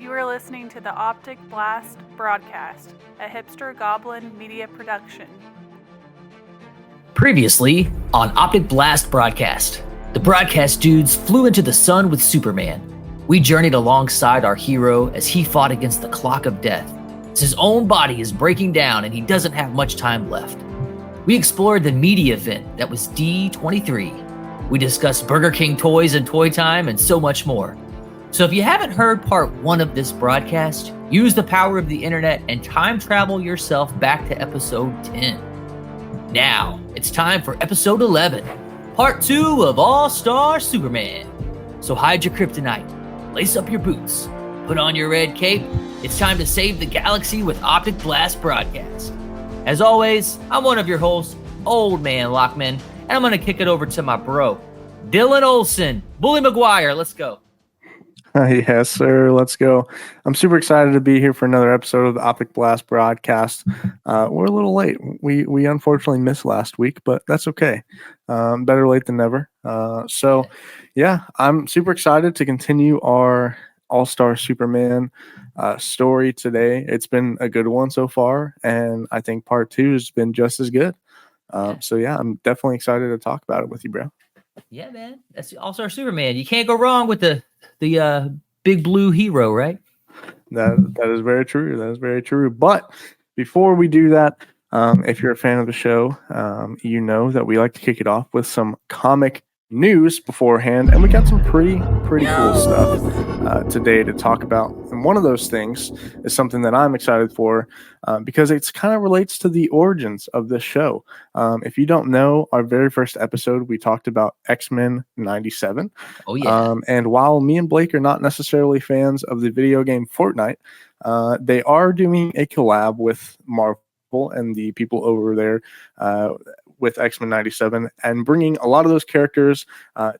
You are listening to the Optic Blast Broadcast, a hipster goblin media production. Previously on Optic Blast Broadcast, the broadcast dudes flew into the sun with Superman. We journeyed alongside our hero as he fought against the clock of death, as his own body is breaking down and he doesn't have much time left. We explored the media event that was D23. We discussed Burger King toys and toy time and so much more. So if you haven't heard part 1 of this broadcast, use the power of the internet and time travel yourself back to episode 10. Now, it's time for episode 11, part 2 of All-Star Superman. So hide your kryptonite, lace up your boots, put on your red cape. It's time to save the galaxy with Optic Blast Broadcast. As always, I'm one of your hosts, Old Man Lockman, and I'm going to kick it over to my bro, Dylan Olson, Bully McGuire. Let's go. Yes, sir. Let's go. I'm super excited to be here for another episode of the Optic Blast Broadcast. We're a little late. We unfortunately missed last week, but that's okay. Better late than never. Yeah, I'm super excited to continue our All-Star Superman story today. It's been a good one so far, and I think part 2 has been just as good. I'm definitely excited to talk about it with you, bro. Yeah, man. That's All-Star Superman. You can't go wrong with the big blue hero, right? That is very true. That is very true. But before we do that, if you're a fan of the show, you know that we like to kick it off with some comic news beforehand, and we got some pretty cool stuff today to talk about. And one of those things is something that I'm excited for because it's kind of relates to the origins of this show. If you don't know, our very first episode we talked about X-Men 97. Oh yeah. And while me and Blake are not necessarily fans of the video game Fortnite, they are doing a collab with Marvel and the people over there with X-Men 97 and bringing a lot of those characters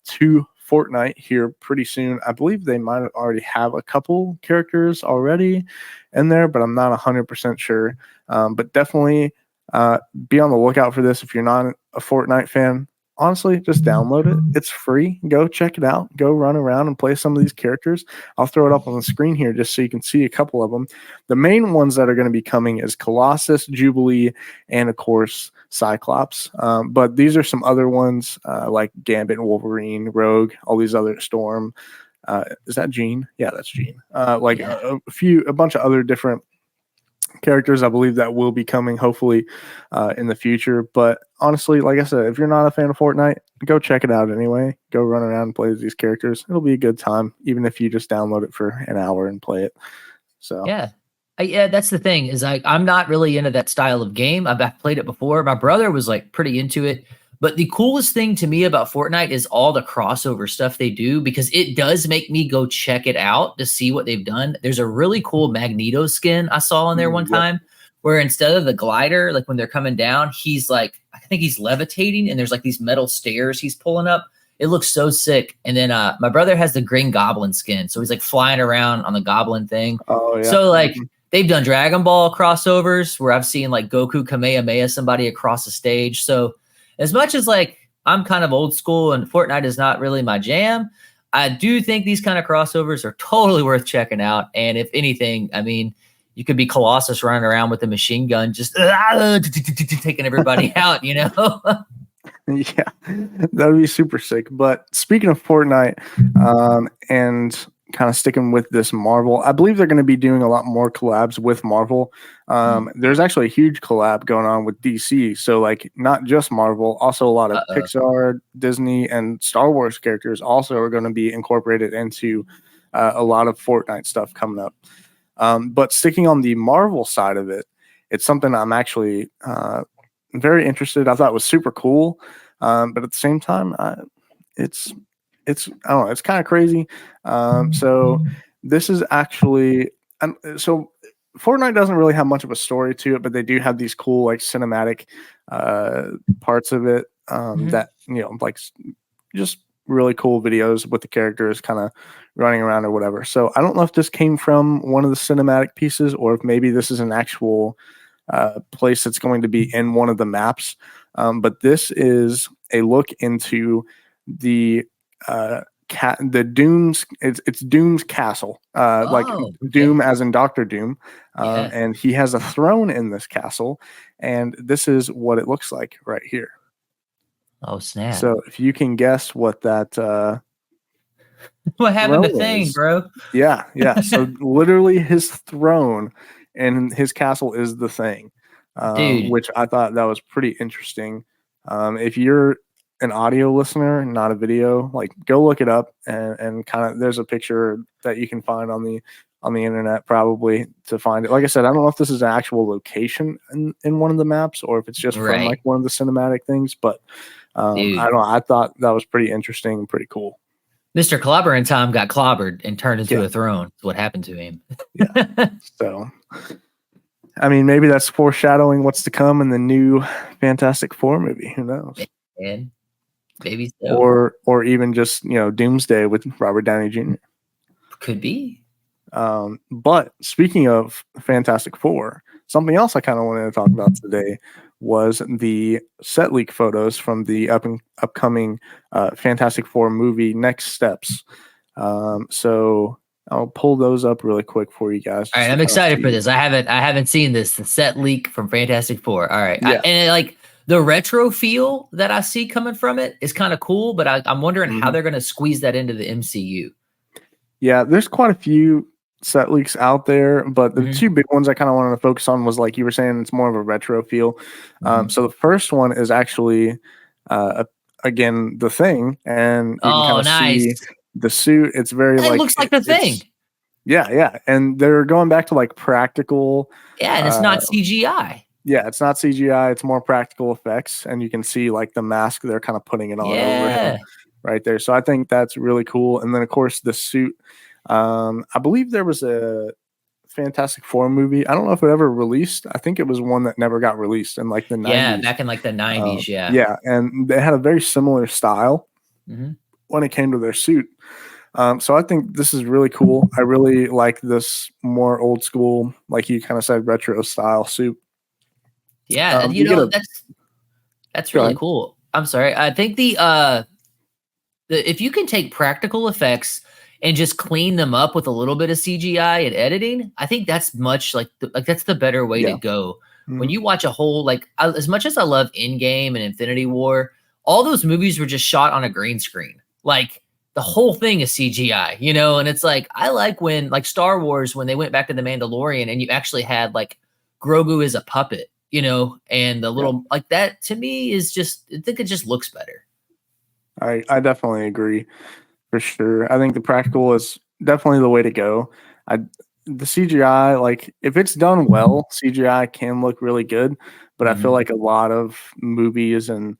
to Fortnite here pretty soon. I believe they might already have a couple characters already in there, but I'm not 100% sure. But definitely be on the lookout for this if you're not a Fortnite fan. Honestly, just download it. It's free. Go check it out. Go run around and play some of these characters. I'll throw it up on the screen here just so you can see a couple of them. The main ones that are going to be coming is Colossus, Jubilee, and of course, Cyclops. But these are some other ones like Gambit, Wolverine, Rogue, all these other Storm. Is that Jean? Yeah, that's Jean. A bunch of other different characters I believe that will be coming hopefully in the future. But honestly, like I said, if you're not a fan of Fortnite, go check it out anyway. Go run around and play these characters. It'll be a good time, even if you just download it for an hour and play it. So yeah, that's the thing is I'm not really into that style of game. I've played it before. My brother was like pretty into it. But the coolest thing to me about Fortnite is all the crossover stuff they do, because it does make me go check it out to see what they've done. There's a really cool Magneto skin I saw in there one time where instead of the glider, like when they're coming down, he's like, I think he's levitating and there's like these metal stairs he's pulling up. It looks so sick. And then my brother has the Green Goblin skin. So he's like flying around on the Goblin thing. Oh, yeah. So like they've done Dragon Ball crossovers where I've seen like Goku Kamehameha somebody across the stage. So as much as like I'm kind of old school and Fortnite is not really my jam, I do think these kind of crossovers are totally worth checking out. And if anything, I mean, you could be Colossus running around with a machine gun, just taking everybody out, you know? Yeah, that would be super sick. But speaking of Fortnite and kind of sticking with this Marvel, I believe they're going to be doing a lot more collabs with Marvel. There's actually a huge collab going on with DC. So like not just Marvel, also a lot of Pixar, Disney, and Star Wars characters also are going to be incorporated into a lot of Fortnite stuff coming up. But sticking on the Marvel side of it, it's something I'm actually very interested. I thought it was super cool. But at the same time, it's I don't know, it's kind of crazy. So this is actually, so Fortnite doesn't really have much of a story to it, but they do have these cool like cinematic parts of it that, you know, like just really cool videos with the characters kind of running around or whatever. So I don't know if this came from one of the cinematic pieces or if maybe this is an actual place that's going to be in one of the maps. But this is a look into the the Doom's. It's Doom's castle, like Oh, Doom okay. as in Doctor Doom, Yeah. and he has a throne in this castle, and this is what it looks like right here. Oh, snap. So if you can guess what that What happened to throne Thing, is, bro? yeah. So literally, his throne and his castle is the Thing, Dude, which I thought that was pretty interesting. If you're an audio listener, not a video, like go look it up and kind of there's a picture that you can find on the internet probably to find it. Like I said, I don't know if this is an actual location in one of the maps or if it's just from like right. one of the cinematic things, but I Dude. don't know. I thought that was pretty interesting and pretty cool. Mr. Clobber in Time got clobbered and turned into Yeah, a throne. That's what happened to him. yeah. So, I mean, maybe that's foreshadowing what's to come in the new Fantastic Four movie. Who knows? And maybe so. Or even just Doomsday with Robert Downey Jr. Could be. But speaking of Fantastic Four, something else I kind of wanted to talk about today was the set leak photos from the upcoming Fantastic Four movie Next Steps. So I'll pull those up really quick for you guys. All right, I'm excited for this. I haven't seen this. The set leak from Fantastic Four. All right, Yeah. and like the retro feel that I see coming from it is kind of cool, but I'm wondering how they're going to squeeze that into the MCU. Yeah, there's quite a few set leaks out there, but the two big ones I kind of wanted to focus on was like you were saying, it's more of a retro feel. So the first one is actually again the Thing, and you can kind of see the suit. It's very it looks like the Thing. Yeah, and they're going back to like practical. Yeah, and it's not CGI. Yeah, it's not CGI. It's more practical effects, and you can see like the mask they're kind of putting it on over him right there. So I think that's really cool. And then of course the suit. I believe there was a Fantastic Four movie. I don't know if it ever released. I think it was one that never got released in like the 90s. Yeah, back in like the 90s. Yeah, and they had a very similar style when it came to their suit. So I think this is really cool. I really like this more old school, like you kind of said, retro style suit. Yeah, that's really cool. I'm sorry. I think the if you can take practical effects and just clean them up with a little bit of CGI and editing, I think that's much that's the better way to go. When you watch a whole as much as I love Endgame and Infinity War, all those movies were just shot on a green screen. Like the whole thing is CGI, and it's like I like when like Star Wars when they went back to the Mandalorian and you actually had like Grogu as a puppet, and the little like that to me is just I think it just looks better. I definitely agree for sure. I think the practical is definitely the way to go. The CGI, like if it's done well, CGI can look really good, but I feel like a lot of movies and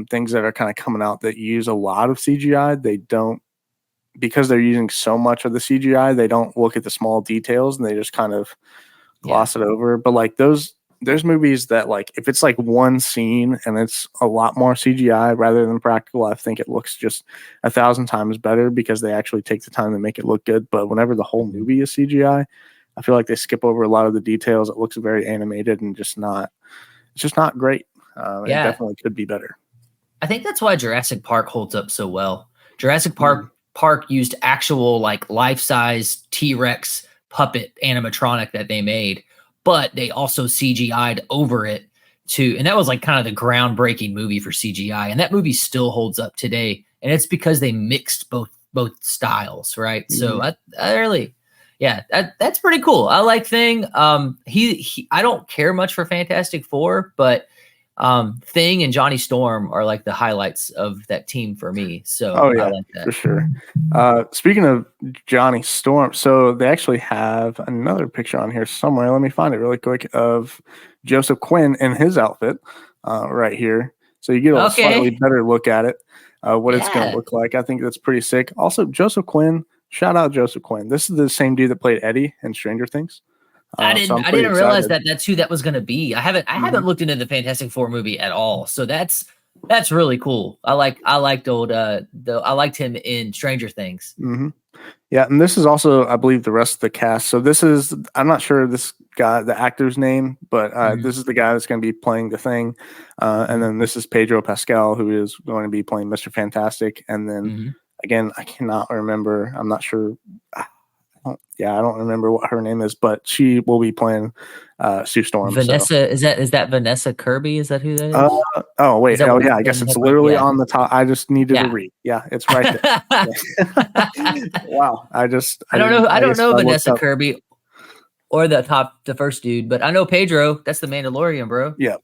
things that are kind of coming out that use a lot of CGI, they don't, because they're using so much of the CGI, they don't look at the small details and they just kind of gloss it over. But like there's movies that like if it's like one scene and it's a lot more CGI rather than practical, I think it looks just 1,000 times better because they actually take the time to make it look good. But whenever the whole movie is CGI, I feel like they skip over a lot of the details. It looks very animated and it's just not great. It definitely could be better. I think that's why Jurassic Park holds up so well. Jurassic Park used actual like life-size T-Rex puppet animatronic that they made, but they also CGI'd over it too. And that was like kind of the groundbreaking movie for CGI. And that movie still holds up today. And it's because they mixed both styles, right? So I really, that's pretty cool. I like Thing. I don't care much for Fantastic Four, but Thing and Johnny Storm are like the highlights of that team for me. So I like that for sure. Speaking of Johnny Storm, so they actually have another picture on here somewhere. Let me find it really quick of Joseph Quinn in his outfit right here. So you get a slightly better look at it, what it's going to look like. I think that's pretty sick. Also, Joseph Quinn, shout out Joseph Quinn. This is the same dude that played Eddie in Stranger Things. I didn't realize that's who that was going to be. I haven't looked into the Fantastic Four movie at all. So that's really cool. I liked him in Stranger Things. Yeah, and this is also, I believe, the rest of the cast. So this is, I'm not sure this guy, the actor's name, but this is the guy that's going to be playing the Thing. And then this is Pedro Pascal, who is going to be playing Mr. Fantastic. And then Again, I cannot remember. I'm not sure. I don't remember what her name is, but she will be playing Sue Storm. Vanessa, is that Vanessa Kirby? Is that who that So. is? Oh wait. Is that Oh what yeah. I guess it's literally on the top. I just needed to Yeah. read. Yeah, it's right there. Wow. I don't know Vanessa up. Kirby or the first dude, but I know Pedro. That's the Mandalorian, bro. Yep.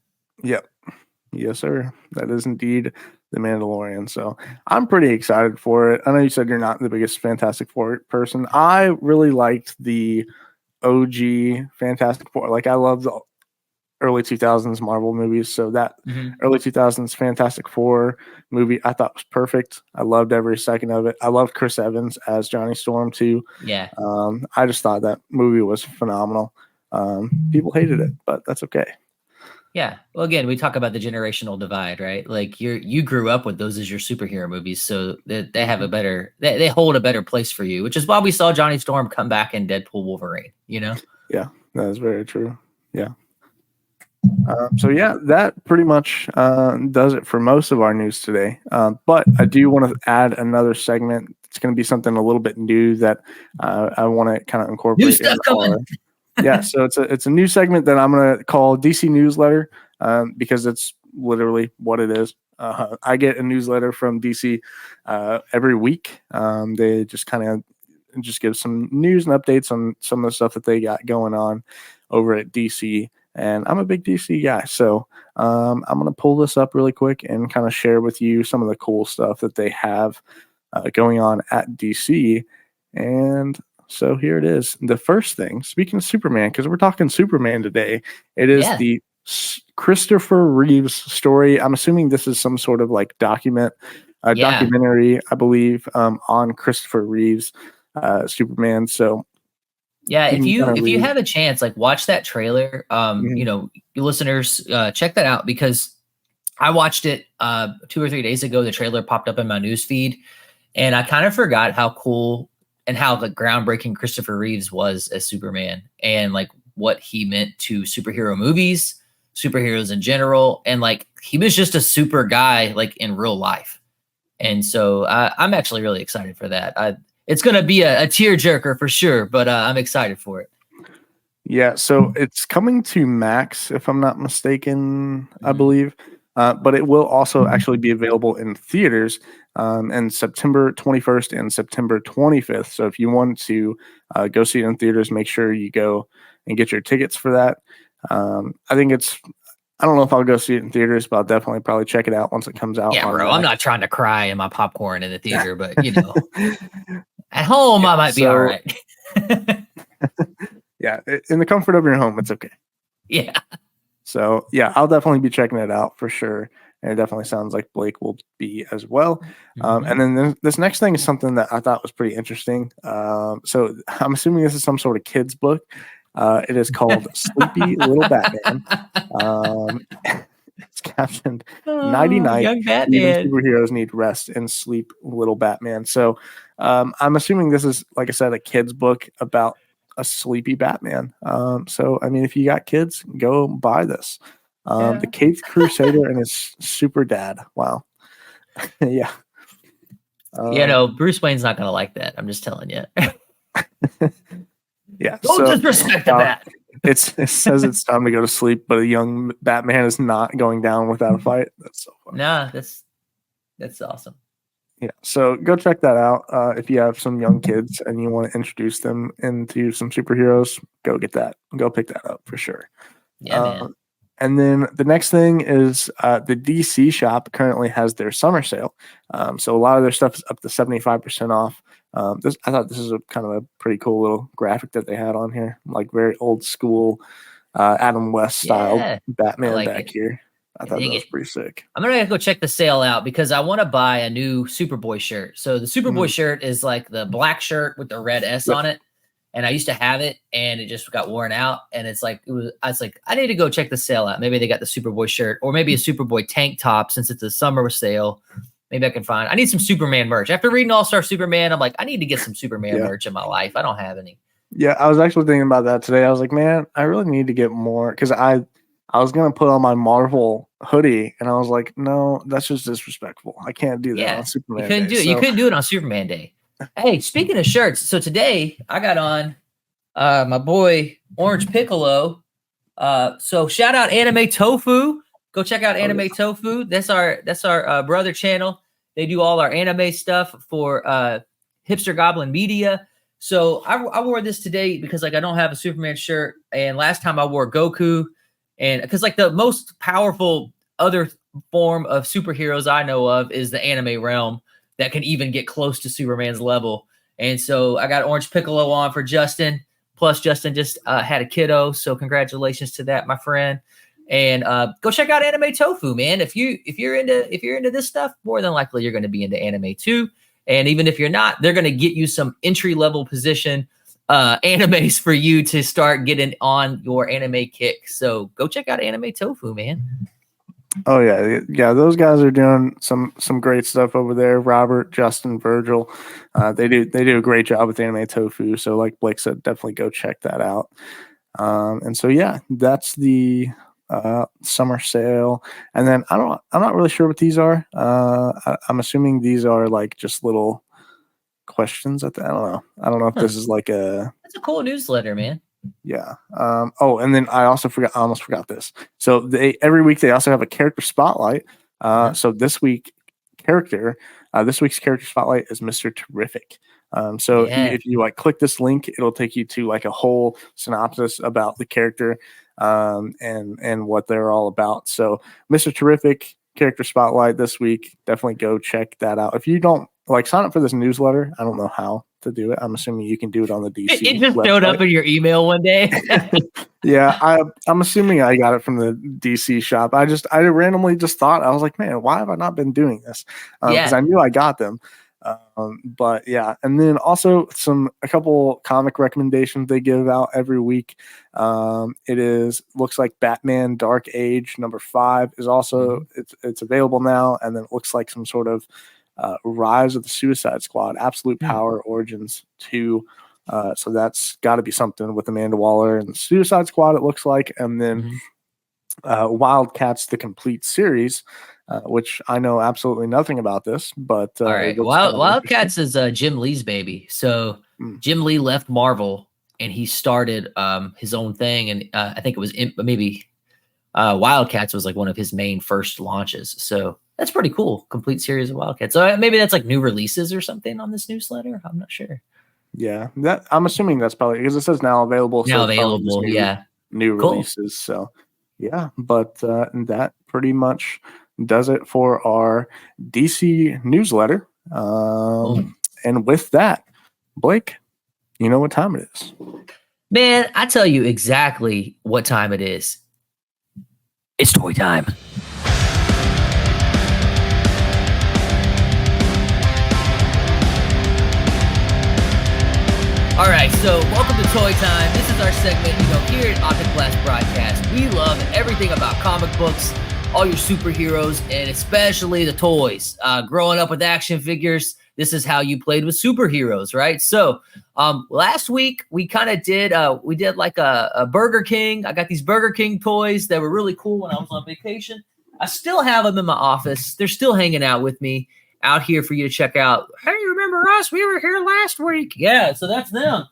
Yes, sir. That is indeed the Mandalorian. So I'm pretty excited for it. I know you said you're not the biggest Fantastic Four person. I really liked the OG Fantastic Four. Like I love the early 2000s Marvel movies. So that early 2000s Fantastic Four movie I thought was perfect. I loved every second of it. I loved Chris Evans as Johnny Storm too. Yeah. I just thought that movie was phenomenal. People hated it, but that's okay. Yeah. Well, again, we talk about the generational divide, right? Like you grew up with those as your superhero movies, so they have they hold a better place for you, which is why we saw Johnny Storm come back in Deadpool Wolverine, you know? Yeah, that is very true. Yeah. So yeah, that pretty much does it for most of our news today. But I do want to add another segment. It's going to be something a little bit new that I want to kind of incorporate. New stuff coming. Yeah, so it's a new segment that I'm going to call DC Newsletter because it's literally what it is. I get a newsletter from DC every week. They just kind of just give some news and updates on some of the stuff that they got going on over at DC. And I'm a big DC guy, so I'm going to pull this up really quick and kind of share with you some of the cool stuff that they have going on at DC. And so here it is. The first thing, speaking of Superman, because we're talking Superman today, it is the Christopher Reeves story. I'm assuming this is some sort of like documentary, I believe, on Christopher Reeves, Superman. So yeah, if you have a chance, like watch that trailer. You know, you listeners, check that out because I watched it 2 or 3 days ago. The trailer popped up in my news feed, and I kind of forgot how cool and how the groundbreaking Christopher Reeves was as Superman, and like what he meant to superhero movies, superheroes in general, and like he was just a super guy like in real life. And so I'm actually really excited for that. It's going to be a tearjerker for sure, but I'm excited for it. Yeah, so it's coming to Max, if I'm not mistaken, I believe. But it will also actually be available in theaters in September 21st and September 25th. So if you want to go see it in theaters, make sure you go and get your tickets for that. I don't know if I'll go see it in theaters, but I'll definitely probably check it out once it comes out. Yeah, bro, I'm not trying to cry in my popcorn in the theater, but you know, at home I might be all right. Yeah, in the comfort of your home, it's okay. Yeah. So yeah, I'll definitely be checking it out for sure. And it definitely sounds like Blake will be as well. And then this next thing is something that I thought was pretty interesting. So I'm assuming this is some sort of kid's book. It is called Sleepy Little Batman. It's captioned 99 Young Batman. Even superheroes need rest and sleep, Little Batman. So I'm assuming this is, like I said, a kid's book about a sleepy Batman. So I mean, if you got kids, go buy this. The Caped Crusader and his super dad. Wow. Yeah. You know, Bruce Wayne's not going to like that. I'm just telling you. Yeah. Don't disrespect that. It says it's time to go to sleep, but a young Batman is not going down without a fight. That's so funny. Nah, that's awesome. Yeah. So go check that out. If you have some young kids and you want to introduce them into some superheroes, go get that. Go pick that up for sure. Yeah, man. And then the next thing is the DC shop currently has their summer sale. So a lot of their stuff is up to 75% off. I thought this is a kind of a pretty cool little graphic that they had on here, like very old school Adam West style Batman back here. I thought that was pretty sick. I'm going to go check the sale out because I want to buy a new Superboy shirt. So the Superboy shirt is like the black shirt with the red S on it. And I used to have it and it just got worn out. And I was like, I need to go check the sale out. Maybe they got the Superboy shirt or maybe a Superboy tank top since it's a summer sale. Maybe I need some Superman merch. After reading All-Star Superman, I'm like, I need to get some Superman merch in my life. I don't have any. Yeah, I was actually thinking about that today. I was like, man, I really need to get more because I I was gonna put on my Marvel hoodie, and I was like, no, that's just disrespectful. I can't do that Yeah, on Superman you couldn't Day. do it. You So couldn't do it on Superman Day. Hey, speaking of shirts, so today I got on my boy Orange Piccolo. So shout out Anime Tofu. Go check out Anime Tofu. That's our brother channel. They do all our anime stuff for Hipster Goblin Media. So I wore this today because like I don't have a Superman shirt, and last time I wore Goku, and because like the most powerful other form of superheroes I know of is the anime realm that can even get close to Superman's level. And so I got Orange Piccolo on for Justin. Plus, Justin just had a kiddo, so congratulations to that, my friend. And go check out Anime Tofu, man. If you're into this stuff, more than likely you're going to be into anime too. And even if you're not, they're going to get you some entry level position animes for you to start getting on your anime kick. So go check out Anime Tofu, man. oh yeah. Those guys are doing some great stuff over there. Robert, Justin, Virgil, they do a great job with Anime Tofu. So like Blake said, definitely go check that out. And so yeah, that's the summer sale. And then I'm not really sure what these are. I'm assuming these are like just little questions at the. I don't know if this is like a. That's a cool newsletter, man. Yeah. Oh, and then I almost forgot this. So every week they also have a character spotlight. So this week's character spotlight is Mr. Terrific. So if you like click this link, it'll take you to like a whole synopsis about the character and what they're all about. So Mr. Terrific character spotlight this week. Definitely go check that out. If you don't like sign up for this newsletter, I don't know how to do it. I'm assuming you can do it on the DC. It just website. showed up in your email one day. Yeah, I'm assuming I got it from the DC shop. I randomly just thought, I was like, man, why have I not been doing this? Because I knew I got them. But yeah, and then also a couple comic recommendations they give out every week. Looks like Batman Dark Age #5 is also it's available now, and then it looks like some sort of Rise of the Suicide Squad, Absolute Power Origins 2. So that's got to be something with Amanda Waller and the Suicide Squad, it looks like. And then Wildcats, the complete series, which I know absolutely nothing about this. But all right, Wildcats is Jim Lee's baby. So Jim Lee left Marvel and he started his own thing. And I think it was Wildcats was like one of his main first launches. So that's pretty cool. Complete series of Wildcats. So maybe that's like new releases or something on this newsletter. I'm not sure. Yeah, that I'm assuming that's probably because it says now available. New releases. So yeah, but that pretty much does it for our DC newsletter. And with that, Blake, you know what time it is. Man, I tell you exactly what time it is. It's toy time. All right, so welcome to Toy Time. This is our segment, here at Optic Blast Broadcast. We love everything about comic books, all your superheroes, and especially the toys. Growing up with action figures, this is how you played with superheroes, right? So last week we kind of did like a Burger King. I got these Burger King toys that were really cool when I was on vacation. I still have them in my office. They're still hanging out with me out here for you to check out. Hey, remember us? We were here last week. Yeah, so that's them.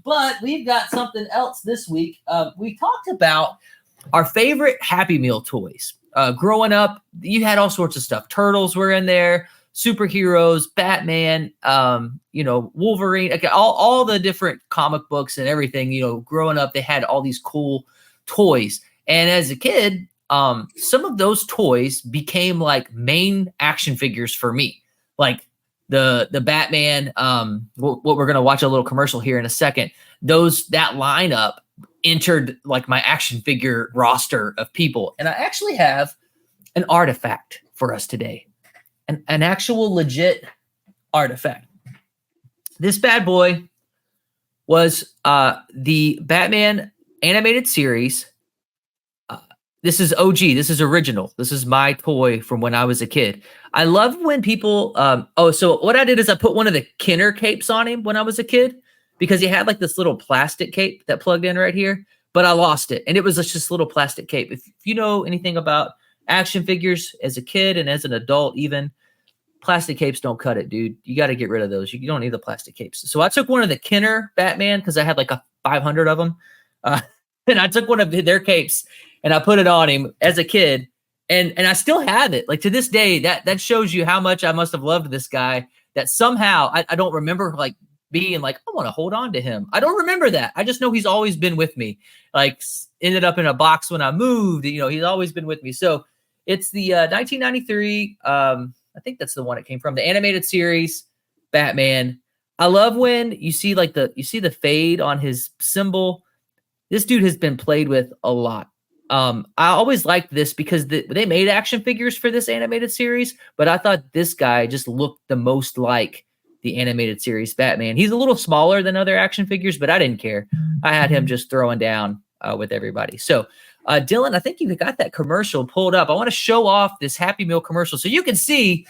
But we've got something else this week. We talked about our favorite Happy Meal toys. Growing up, you had all sorts of stuff. Turtles were in there, superheroes, Batman, Wolverine, okay, all the different comic books and everything. Growing up, they had all these cool toys. And as a kid, some of those toys became like main action figures for me, like the Batman. What we're gonna watch a little commercial here in a second. That lineup entered like my action figure roster of people, and I actually have an artifact for us today, an actual legit artifact. This bad boy was the Batman animated series. This is OG. This is original. This is my toy from when I was a kid. I love when people. So what I did is I put one of the Kenner capes on him when I was a kid because he had like this little plastic cape that plugged in right here. but I lost it. And it was just a little plastic cape. If you know anything about action figures as a kid and as an adult, even plastic capes don't cut it, dude. You got to get rid of those. You don't need the plastic capes. So I took one of the Kenner Batman because I had like 500 of them. And I took one of their capes and I put it on him as a kid. And I still have it. Like to this day, that shows you how much I must have loved this guy, that somehow I don't remember like being like, I want to hold on to him. I don't remember that. I just know he's always been with me. Like ended up in a box when I moved, he's always been with me. So it's the 1993, I think that's the one it came from, the animated series Batman. I love when you see the fade on his symbol. This dude has been played with a lot. I always liked this because they made action figures for this animated series, but I thought this guy just looked the most like the animated series Batman. He's a little smaller than other action figures, but I didn't care. I had him just throwing down with everybody. So, Dylan, I think you got that commercial pulled up. I want to show off this Happy Meal commercial so you can see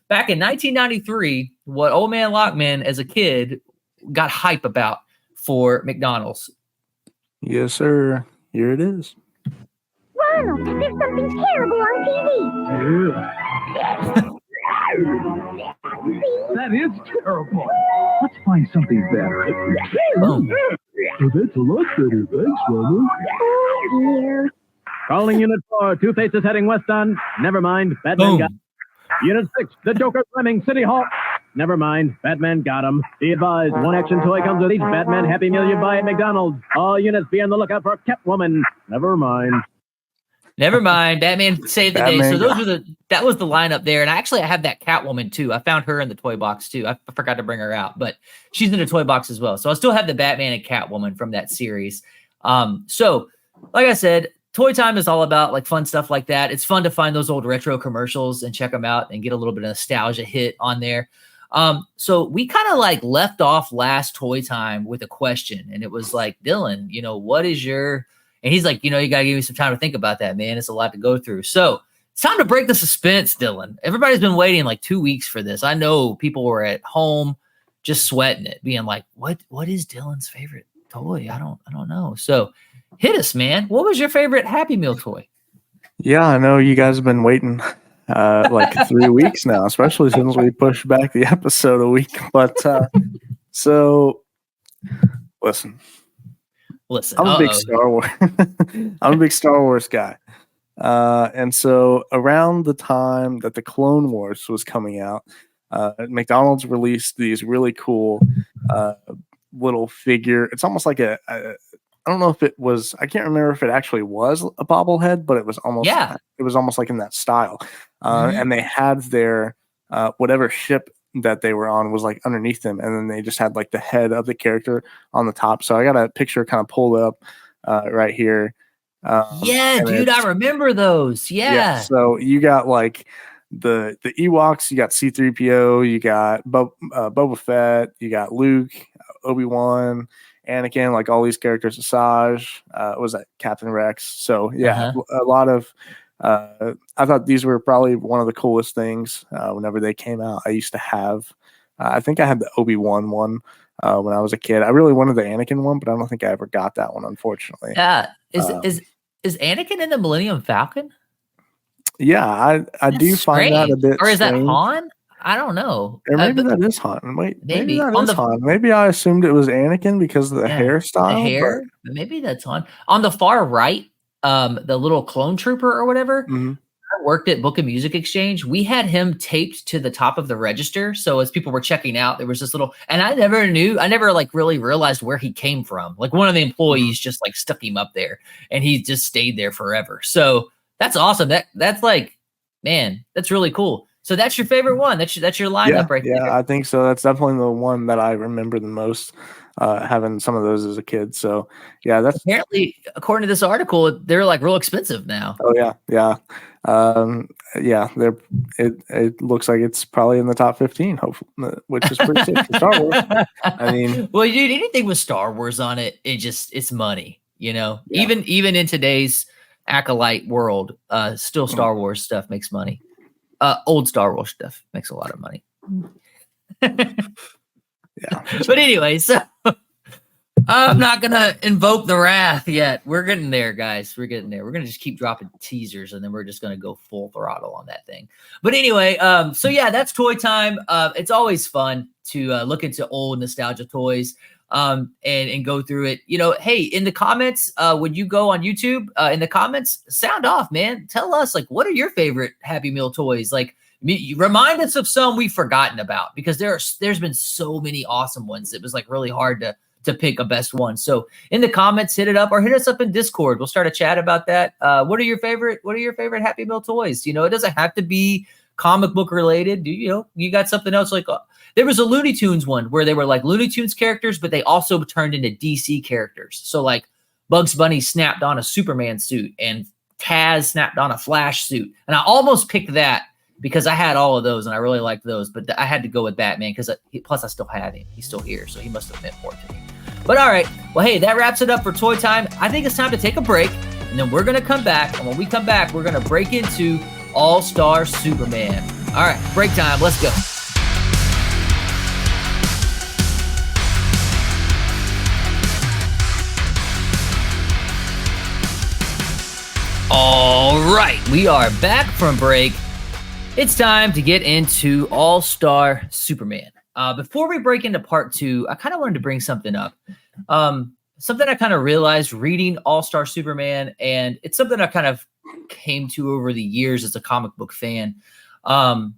back in 1993 what Old Man Lockman as a kid got hype about for McDonald's. Yes, sir. Here it is. Ronald, there's something terrible on TV. That is terrible. Let's find something better. Boom. Oh, that's a lot better. Thanks, Ronald. Oh, dear. Calling Unit 4. Two-Face is heading west on. Never mind. Batman Boom. got Unit 6. The Joker Fleming. City Hall. Never mind. Batman got him. Be advised. One action toy comes with each Batman Happy Meal you buy at McDonald's. All units be on the lookout for Catwoman. Never mind. Never mind. Batman saved the day. So that was the lineup there. And I have that Catwoman too. I found her in the toy box too. I forgot to bring her out, but she's in the toy box as well. So I still have the Batman and Catwoman from that series. So like I said, Toy Time is all about like fun stuff like that. It's fun to find those old retro commercials and check them out and get a little bit of nostalgia hit on there. So we kind of like left off last Toy Time with a question, and it was like, Dylan, what is your... And he's like, you got to give me some time to think about that, man. It's a lot to go through. So it's time to break the suspense, Dylan. Everybody's been waiting like 2 weeks for this. I know people were at home just sweating it, being like, what is Dylan's favorite toy? I don't know. So hit us, man. What was your favorite Happy Meal toy? Yeah, I know you guys have been waiting like 3 weeks now, especially since we pushed back the episode a week. But so listen. I'm a big Star Wars. I'm a big Star Wars guy, and so around the time that the Clone Wars was coming out, McDonald's released these really cool little figure. It's almost like I don't know if it was. I can't remember if it actually was a bobblehead, but it was almost. Yeah. It was almost like in that style, and they had their whatever ship that they were on was like underneath them, and then they just had like the head of the character on the top. So I got a picture kind of pulled up right here. Yeah, dude, I remember those. Yeah. So you got like the Ewoks, you got C-3PO, you got Boba Fett, you got Luke, Obi-Wan, Anakin, like all these characters. Asajj, was that Captain Rex? So yeah, a lot of. I thought these were probably one of the coolest things whenever they came out. I used to have, I think I had the Obi-Wan one when I was a kid. I really wanted the Anakin one, but I don't think I ever got that one, unfortunately. Yeah. Is Anakin in the Millennium Falcon? Yeah, I do find that a bit Or is strange. that Han? I don't know. Or maybe that is Han. Wait, maybe that on is Han. Maybe I assumed it was Anakin because of the hairstyle. The hair? But maybe that's Han. On the far right, the little clone trooper or whatever, I worked at Book of Music Exchange. We had him taped to the top of the register. So as people were checking out, there was this little, and I never like really realized where he came from. Like one of the employees just like stuck him up there and he just stayed there forever. So that's awesome. That's like, man, that's really cool. So that's your favorite one. That's your lineup right there. Yeah, I think so. That's definitely the one that I remember the most, having some of those as a kid. So yeah, that's apparently, according to this article, they're like real expensive now. Oh yeah. It looks like it's probably in the top 15, hopefully, which is pretty sick for Star Wars. I mean, well, dude, anything with Star Wars on it, it's money, Yeah. Even in today's acolyte world, still Star Wars stuff makes money. Old Star Wars stuff makes a lot of money. Yeah. But anyway, so I'm not gonna invoke the wrath yet. We're getting there, guys. We're getting there. We're gonna just keep dropping teasers, and then we're just gonna go full throttle on that thing. But anyway, so yeah, that's toy time. It's always fun to look into old nostalgia toys, and go through it. You know, hey, in the comments, when you go on YouTube, in the comments, sound off, man. Tell us like what are your favorite Happy Meal toys? Like, remind us of some we've forgotten about because there's been so many awesome ones. It was like really hard to pick a best one. So in the comments, hit it up or hit us up in Discord. We'll start a chat about that. What are your favorite Happy Meal toys? You know, it doesn't have to be comic book related. You got something else like there was a Looney Tunes one where they were like Looney Tunes characters, but they also turned into DC characters. So like Bugs Bunny snapped on a Superman suit and Taz snapped on a Flash suit. And I almost picked that because I had all of those and I really liked those, but I had to go with Batman because plus I still have him. He's still here, so he must have meant more to me. But all right, well, hey, that wraps it up for Toy Time. I think it's time to take a break, and then we're going to come back. And when we come back, we're going to break into All-Star Superman. All right, break time. Let's go. All right, we are back from break. It's time to get into All-Star Superman. Before we break into part 2, I kind of wanted to bring something up. Something I kind of realized reading All-Star Superman, and it's something I kind of came to over the years as a comic book fan. I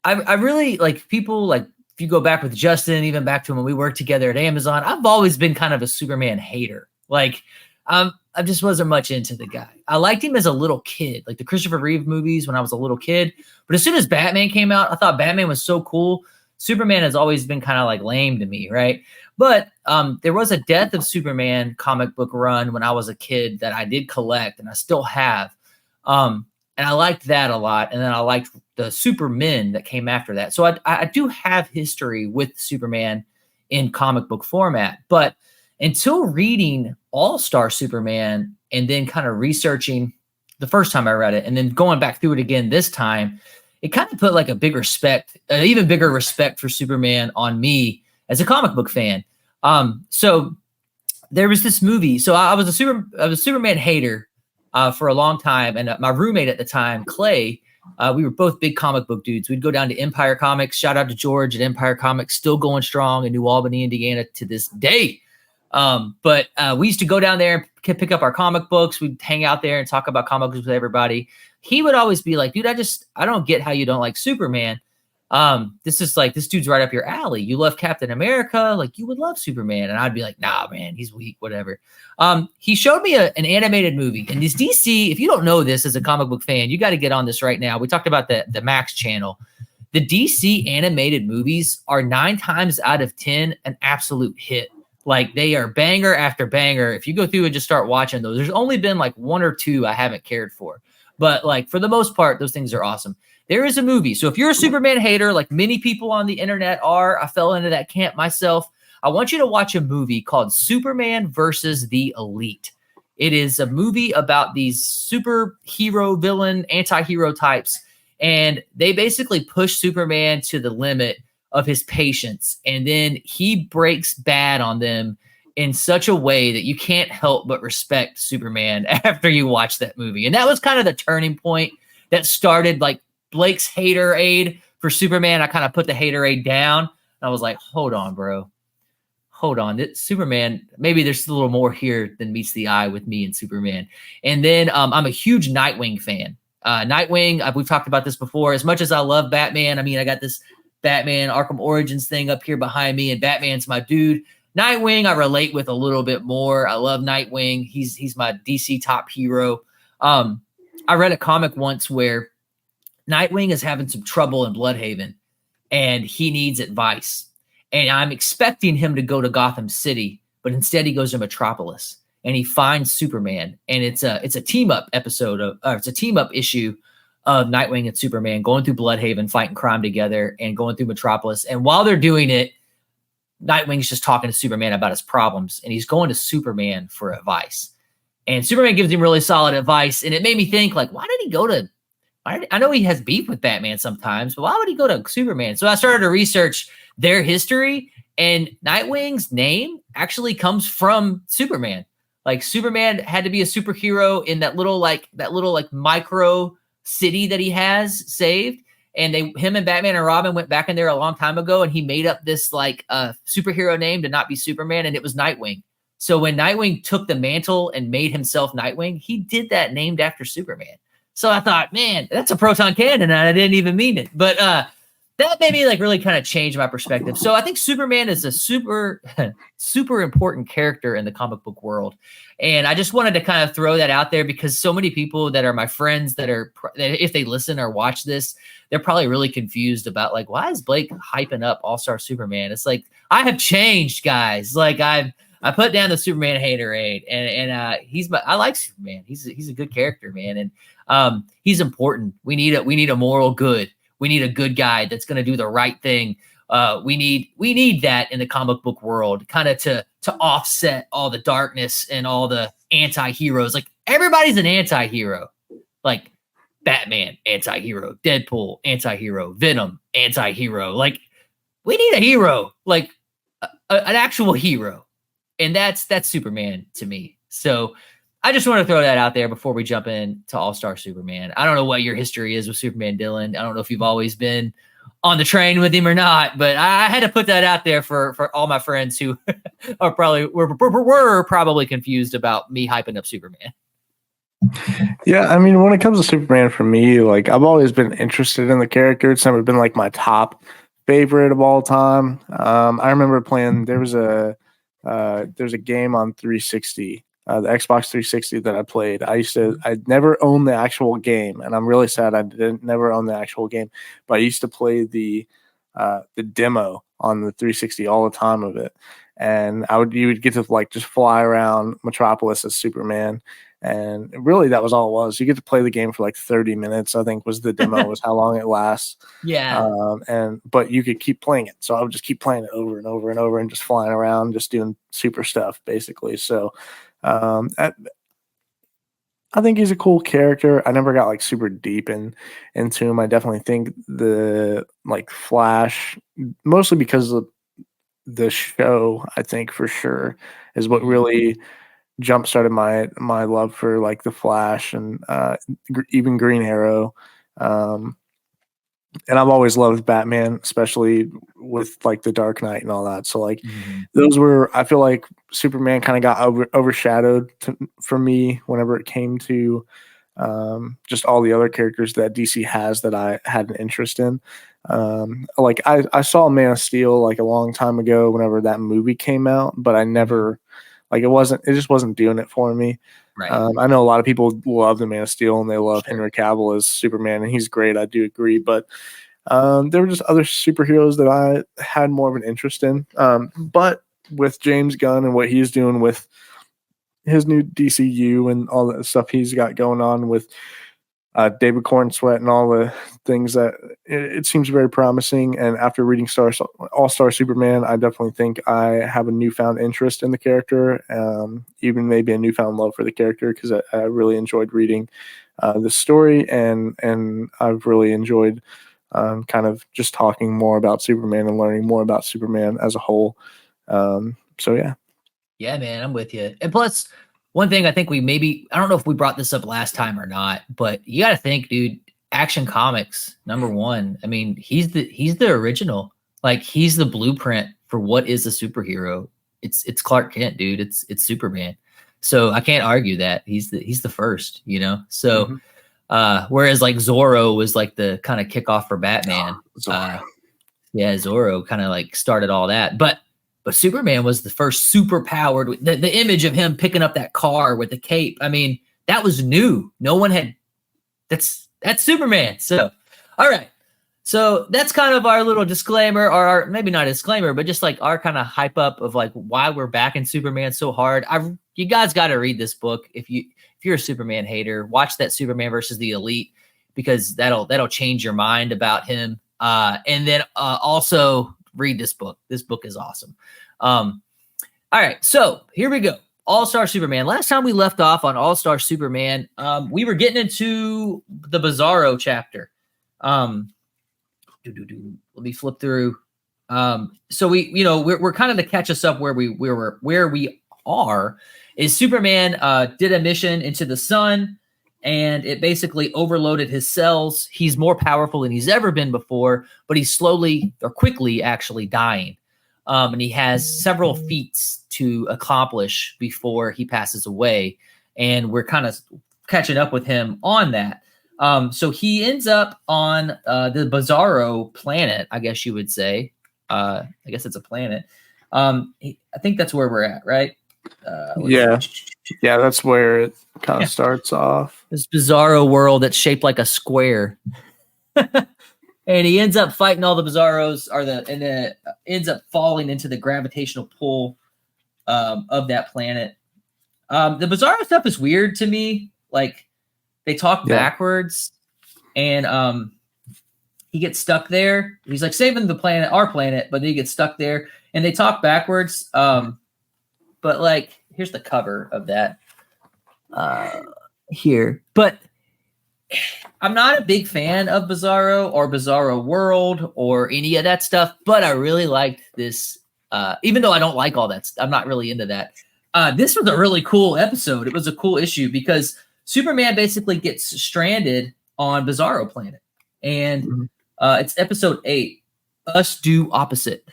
really like people like, if you go back with Justin, even back to when we worked together at Amazon, I've always been kind of a Superman hater. Like, I just wasn't much into the guy. I liked him as a little kid, like the Christopher Reeve movies when I was a little kid. But as soon as Batman came out, I thought Batman was so cool. Superman has always been kind of like lame to me, right? But there was a Death of Superman comic book run when I was a kid that I did collect and I still have. And I liked that a lot. And then I liked the Supermen that came after that. So I do have history with Superman in comic book format. But until reading All-Star Superman and then kind of researching the first time I read it and then going back through it again this time, it kind of put like a big respect, an even bigger respect for Superman on me as a comic book fan. So there was this movie. So I was a Superman hater for a long time. And my roommate at the time, Clay, we were both big comic book dudes. We'd go down to Empire Comics. Shout out to George at Empire Comics, still going strong in New Albany, Indiana to this day. But we used to go down there and pick up our comic books. We'd hang out there and talk about comic books with everybody. He would always be like, dude, I don't get how you don't like Superman. This dude's right up your alley. You love Captain America. Like you would love Superman. And I'd be like, nah, man, he's weak, whatever. He showed me an animated movie and this DC, if you don't know this as a comic book fan, you got to get on this right now. We talked about the Max channel. The DC animated movies are 9 times out of 10 an absolute hit. Like they are banger after banger. If you go through and just start watching those, there's only been like 1 or 2 I haven't cared for. But like for the most part, those things are awesome. There is a movie. So if you're a Superman hater, like many people on the internet are, I fell into that camp myself. I want you to watch a movie called Superman versus the Elite. It is a movie about these superhero villain, anti-hero types. And they basically push Superman to the limit of his patience. And then he breaks bad on them in such a way that you can't help but respect Superman after you watch that movie. And that was kind of the turning point that started like Blake's haterade for Superman. I kind of put the haterade down. And I was like, hold on, bro. Hold on. Superman, maybe there's a little more here than meets the eye with me and Superman. And then I'm a huge Nightwing fan. Nightwing, we've talked about this before. As much as I love Batman, I mean, I got this Batman Arkham Origins thing up here behind me, and Batman's my dude. Nightwing, I relate with a little bit more. I love Nightwing. He's my DC top hero. I read a comic once where Nightwing is having some trouble in Bloodhaven, and he needs advice. And I'm expecting him to go to Gotham City, but instead he goes to Metropolis, and he finds Superman. And it's a team up episode it's a team up issue of Nightwing and Superman going through Bloodhaven, fighting crime together, and going through Metropolis. And while they're doing it, Nightwing's just talking to Superman about his problems, and he's going to Superman for advice. And Superman gives him really solid advice, and it made me think, like, why did he go to I know he has beef with Batman sometimes, but why would he go to Superman? So I started to research their history, And Nightwing's name actually comes from Superman. Like Superman had to be a superhero in that little micro city that he has saved. And him and Batman and Robin went back in there a long time ago, and he made up this like superhero name to not be Superman, and it was Nightwing. So when Nightwing took the mantle and made himself Nightwing, he did that named after Superman. So I thought, man, that's a Proton Canon, and I didn't even mean it. But that made me like really kind of change my perspective. So I think Superman is a super, super important character in the comic book world. And I just wanted to kind of throw that out there because so many people that are my friends that if they listen or watch this, they're probably really confused about like, why is Blake hyping up All-Star Superman? It's like, I have changed, guys. Like I put down the Superman haterade and I like Superman. He's a good character, man. And he's important. We need a moral good. We need a good guy that's going to do the right thing. We need that in the comic book world, kind of to offset all the darkness and all the anti-heroes. Like everybody's an anti-hero. Like Batman, anti-hero. Deadpool, anti-hero. Venom, anti-hero. Like we need a hero, like an actual hero, and that's Superman to me. So I just want to throw that out there before we jump in to All-Star Superman. I don't know what your history is with Superman, Dylan. I don't know if you've always been on the train with him or not, but I had to put that out there for all my friends who are were probably confused about me hyping up Superman. Yeah, I mean, when it comes to Superman, for me, like I've always been interested in the character. It's never been like my top favorite of all time. I remember playing. There's a game on 360, the Xbox 360 that I played. I'd never owned the actual game, and I'm really sad I never own the actual game. But I used to play the demo on the 360 all the time of it, and you would get to like just fly around Metropolis as Superman. And really, that was all it was. You get to play the game for like 30 minutes, I think was the demo, was how long it lasts. Yeah. But you could keep playing it. So I would just keep playing it over and over and over and just flying around, just doing super stuff, basically. So I think he's a cool character. I never got like super deep into him. I definitely think the like Flash, mostly because of the show, I think for sure, is what really jump started my love for like the Flash and even Green Arrow, and I've always loved Batman, especially with like the Dark Knight and all that. So like those were, I feel like Superman kind of got overshadowed for me whenever it came to just all the other characters that DC has that I had an interest in. Like I saw Man of Steel like a long time ago whenever that movie came out, but I never. Like it just wasn't doing it for me. Right. I know a lot of people love the Man of Steel and they love Henry Cavill as Superman, and he's great. I do agree, but there were just other superheroes that I had more of an interest in. But with James Gunn and what he's doing with his new DCU and all that stuff he's got going on with David Cornsweet and all the things that it seems very promising. And after reading All-Star Superman, I definitely think I have a newfound interest in the character, even maybe a newfound love for the character, because I really enjoyed reading the story, and I've really enjoyed kind of just talking more about Superman and learning more about Superman as a whole. So yeah. Yeah, man, I'm with you. And plus, one thing I think I don't know if we brought this up last time or not, but you got to think, dude, Action Comics, #1. I mean, he's the original. Like, he's the blueprint for what is a superhero. It's Clark Kent, dude. It's Superman. So I can't argue that he's the first, you know? So, whereas like Zorro was like the kind of kickoff for Batman. Zorro kind of like started all that, but Superman was the first super powered. The image of him picking up that car with the cape. I mean, that was new. No one had. That's Superman. So, all right. So that's kind of our little disclaimer, or maybe not a disclaimer, but just like our kind of hype up of like why we're backing Superman so hard. You guys got to read this book if you're a Superman hater. Watch that Superman versus the Elite, because that'll change your mind about him. And then also read this book. This book is awesome. All right, so here we go. All-Star Superman. Last time we left off on All-Star Superman, we were getting into the Bizarro chapter. Let me flip through. So we're kind of to catch us up where we are is Superman did a mission into the sun, and it basically overloaded his cells. He's more powerful than he's ever been before, but he's slowly or quickly actually dying. And he has several feats to accomplish before he passes away. And we're kind of catching up with him on that. So he ends up on the Bizarro planet, I guess you would say. I guess it's a planet. I think that's where we're at, right? Yeah, that's where it kind of starts off. This Bizarro world that's shaped like a square. And he ends up fighting all the Bizarros, and ends up falling into the gravitational pull of that planet. The Bizarro stuff is weird to me. Like, they talk backwards, and he gets stuck there. He's like saving the planet, our planet, but then he gets stuck there, and they talk backwards. But like, here's the cover of that here. But I'm not a big fan of Bizarro or Bizarro World or any of that stuff, but I really liked this. Even though I don't like all that, I'm not really into that. This was a really cool episode. It was a cool issue because Superman basically gets stranded on Bizarro Planet. And it's episode 8, Us Do Opposite.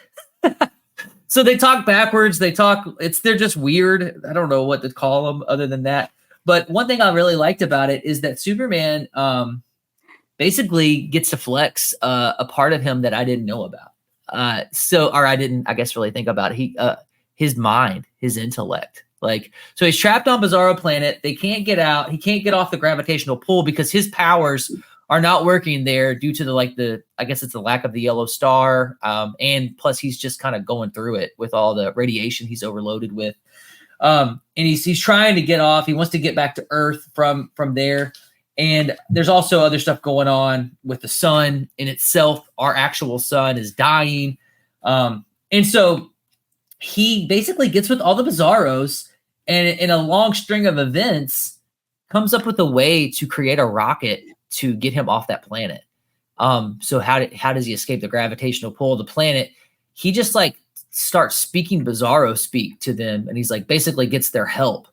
So they talk backwards. They're just weird. I don't know what to call them other than that. But one thing I really liked about it is that Superman basically gets to flex a part of him that I didn't know about. I didn't, I guess, really think about it. His mind, his intellect. So he's trapped on Bizarro Planet. They can't get out. He can't get off the gravitational pull because his powers are not working there due to I guess it's the lack of the yellow star. And plus he's just kind of going through it with all the radiation he's overloaded with. And he's trying to get off. He wants to get back to Earth from there. And there's also other stuff going on with the sun in itself. Our actual sun is dying. And so he basically gets with all the Bizarros, and in a long string of events comes up with a way to create a rocket to get him off that planet. So how does he escape the gravitational pull of the planet? He just starts speaking Bizarro speak to them, and he's basically gets their help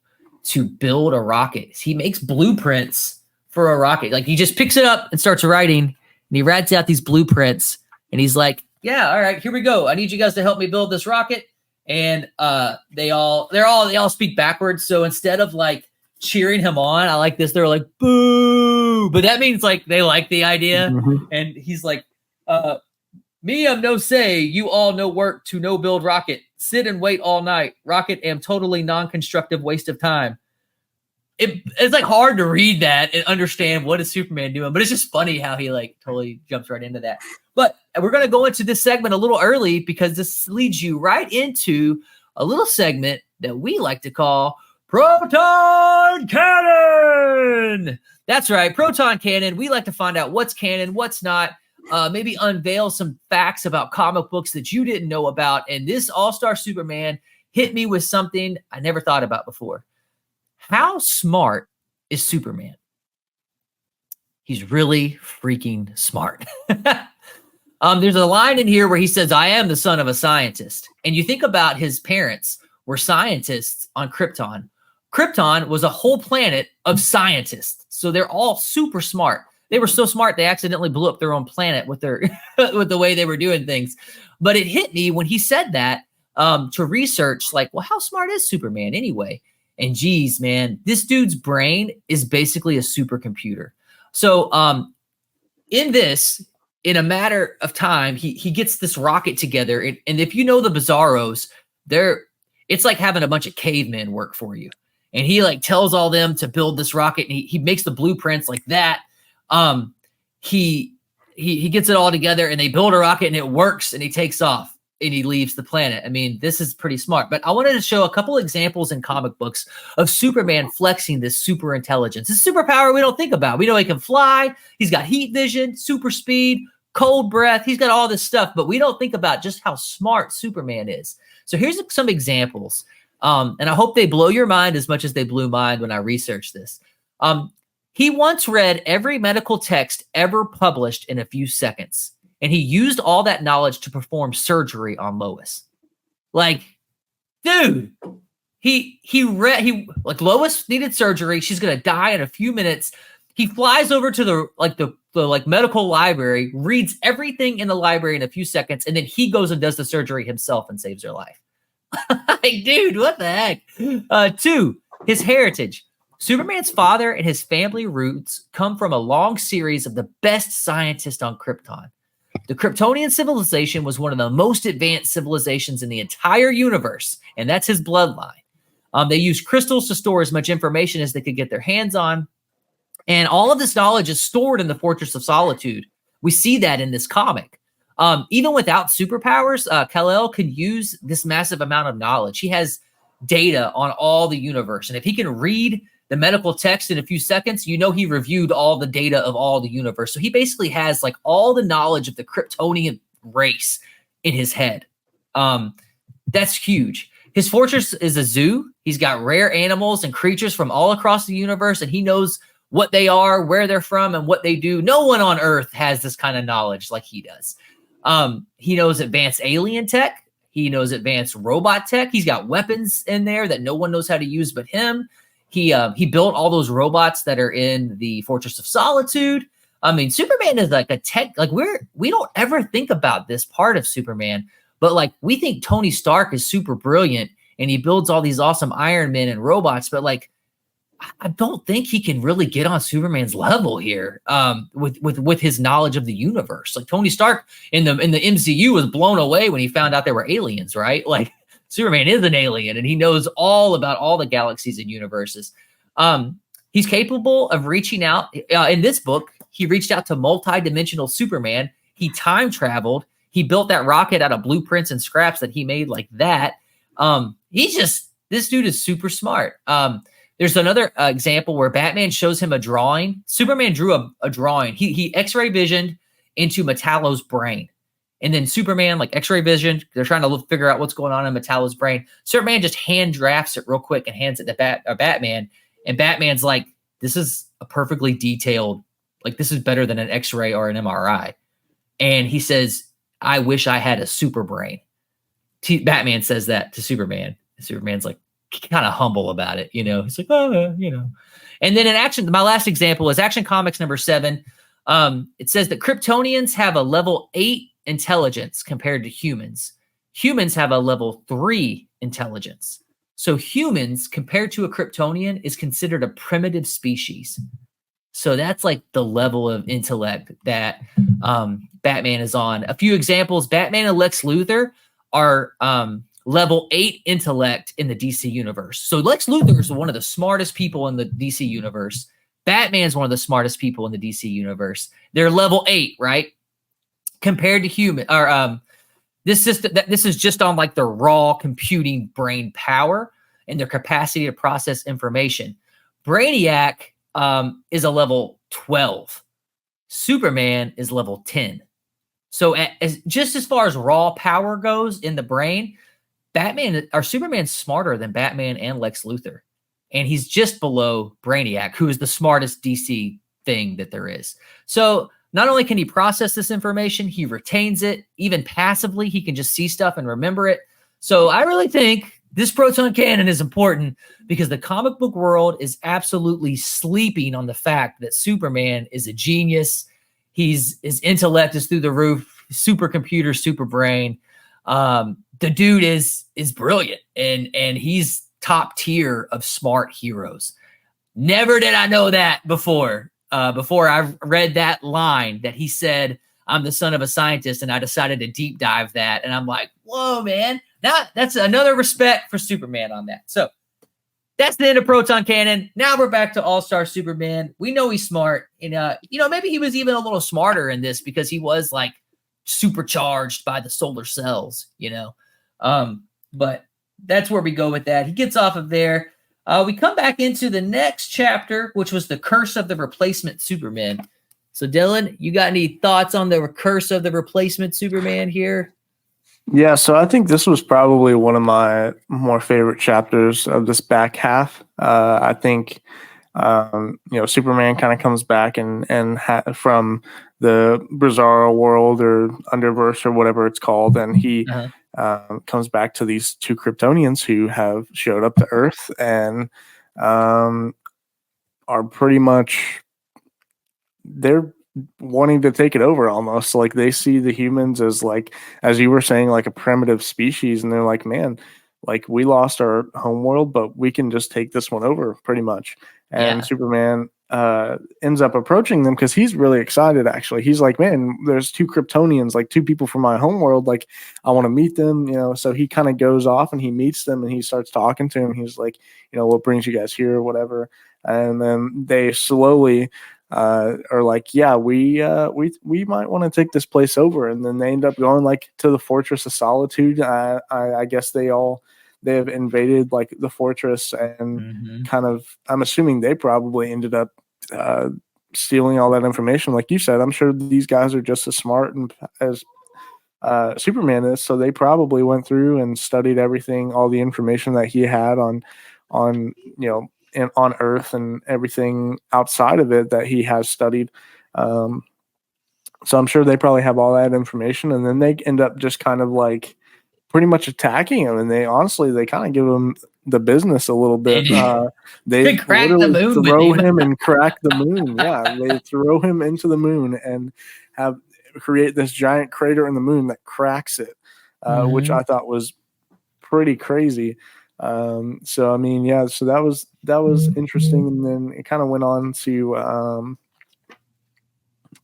to build a rocket. He makes blueprints for a rocket. He just picks it up and starts writing, and he writes out these blueprints, and he's like, yeah, all right, here we go. I need you guys to help me build this rocket. And they all speak backwards. So instead of cheering him on, I like this. They're like, boo. But that means they like the idea. Mm-hmm. And he's like, me am no say, you all no work to no build rocket. Sit and wait all night. Rocket am totally non-constructive waste of time. It's hard to read that and understand what is Superman doing, but it's just funny how he totally jumps right into that. But we're going to go into this segment a little early because this leads you right into a little segment that we like to call Proton Canon. That's right, Proton Canon. We like to find out what's canon, what's not, maybe unveil some facts about comic books that you didn't know about. And this All-Star Superman hit me with something I never thought about before. How smart is Superman? He's really freaking smart. There's a line in here where he says, I am the son of a scientist. And you think about his parents were scientists on Krypton. Krypton was a whole planet of scientists. So they're all super smart. They were so smart, they accidentally blew up their own planet with their with the way they were doing things. But it hit me when he said that to research, how smart is Superman anyway? And geez, man, this dude's brain is basically a supercomputer. So in a matter of time, he gets this rocket together. And if you know the Bizarros, it's like having a bunch of cavemen work for you. And he tells all them to build this rocket, and he makes the blueprints like that. He gets it all together, and they build a rocket, and it works, and he takes off. And he leaves the planet. I mean, this is pretty smart. But I wanted to show a couple examples in comic books of Superman flexing this super intelligence. This superpower we don't think about. We know he can fly. He's got heat vision, super speed, cold breath. He's got all this stuff, but we don't think about just how smart Superman is. So here's some examples. And I hope they blow your mind as much as they blew mine when I researched this. He once read every medical text ever published in a few seconds. and he used all that knowledge to perform surgery on Lois. Like, dude, he like Lois needed surgery. She's gonna die in a few minutes. He flies over to the medical library, reads everything in the library in a few seconds, and then he goes and does the surgery himself and saves her life. Like, dude, what the heck? 2, his heritage. Superman's father and his family roots come from a long series of the best scientists on Krypton. The Kryptonian civilization was one of the most advanced civilizations in the entire universe, and that's his bloodline. They used crystals to store as much information as they could get their hands on, and all of this knowledge is stored in the Fortress of Solitude. We see that in this comic. Even without superpowers, Kal-El can use this massive amount of knowledge. He has data on all the universe, and if he can read the medical text in a few seconds, you know he reviewed all the data of all the universe. So he basically has like all the knowledge of the Kryptonian race in his head. That's huge. His fortress is a zoo. He's got rare animals and creatures from all across the universe, and he knows what they are, where they're from, and what they do. No one on Earth has this kind of knowledge like he does. He knows advanced alien tech. He knows advanced robot tech. He's got weapons in there that no one knows how to use but him. He built all those robots that are in the Fortress of Solitude. I mean, Superman is like a tech, like we don't ever think about this part of Superman, but like we think Tony Stark is super brilliant and he builds all these awesome Iron Men and robots, but like I don't think he can really get on Superman's level here with his knowledge of the universe. Like Tony Stark in the MCU was blown away when he found out there were aliens, right? Like Superman is an alien and he knows all about all the galaxies and universes. He's capable of reaching out. In this book, he reached out to multi-dimensional Superman. He time traveled. He built that rocket out of blueprints and scraps that he made like that. This dude is super smart. There's another example where Batman shows him a drawing. Superman drew a drawing. He X-ray visioned into Metallo's brain. And then Superman, like X-ray vision, they're trying to figure out what's going on in Metallo's brain. Superman just hand drafts it real quick and hands it to Batman. And Batman's like, this is a perfectly detailed, like this is better than an X-ray or an MRI. And he says, I wish I had a super brain. Batman says that to Superman. Superman's like kind of humble about it, you know. He's like, oh, you know. And then in Action, my last example is Action Comics number 7. It says that Kryptonians have a level 8 intelligence compared to humans. Humans have a level 3 intelligence. So humans, compared to a Kryptonian, is considered a primitive species. So that's like the level of intellect that Batman is on. A few examples: Batman and Lex Luthor are level 8 intellect in the DC universe. So Lex Luthor is one of the smartest people in the DC universe. Batman's one of the smartest people in the DC universe. They're level 8, right? Compared to human, or this system, this is just on like the raw computing brain power and their capacity to process information. Brainiac is a level 12. Superman is level 10. So just as far as raw power goes in the brain, Superman's smarter than Batman and Lex Luthor. And he's just below Brainiac, who is the smartest DC thing that there is. So not only can he process this information, he retains it. Even passively, he can just see stuff and remember it. So I really think this Proton Canon is important because the comic book world is absolutely sleeping on the fact that Superman is a genius. His intellect is through the roof, supercomputer, super brain. The dude is brilliant, and he's top tier of smart heroes. Never did I know that before I read that line that he said, I'm the son of a scientist, and I decided to deep dive that. And I'm like, whoa, man, that's another respect for Superman on that. So that's the end of Proton Canon. Now we're back to All-Star Superman. We know he's smart. And, maybe he was even a little smarter in this because he was like supercharged by the solar cells, but that's where we go with that. He gets off of there. We come back into the next chapter, which was the Curse of the Replacement Superman. So, Dylan, you got any thoughts on the Curse of the Replacement Superman here? Yeah, so I think this was probably one of my more favorite chapters of this back half. I think, Superman kind of comes back and from bizarro world or underverse or whatever it's called, and he comes back to these two Kryptonians who have showed up to Earth and are pretty much they're wanting to take it over almost. Like they see the humans as like, as you were saying, like a primitive species, and they're like, man, like we lost our homeworld, but we can just take this one over pretty much. And Superman ends up approaching them because he's really excited. Actually, he's like, man, there's two Kryptonians, like two people from my homeworld, like I want to meet them, you know. So he kind of goes off and he meets them and he starts talking to him. He's like, you know, what brings you guys here or whatever. And then they slowly are like, yeah, we might want to take this place over. And then they end up going like to the Fortress of Solitude. I guess they have invaded like the fortress and kind of, I'm assuming they probably ended up stealing all that information. Like you said, I'm sure these guys are just as smart and as Superman is. So they probably went through and studied everything, all the information that he had on, you know, on Earth and everything outside of it that he has studied. So I'm sure they probably have all that information, and then they end up just kind of like pretty much attacking him. And they kind of give him the business a little bit. They crack literally the moon throw him and crack the moon. Yeah. They throw him into the moon and create this giant crater in the moon that cracks it, which I thought was pretty crazy. So I mean, yeah, so that was interesting. And then it kind of went on to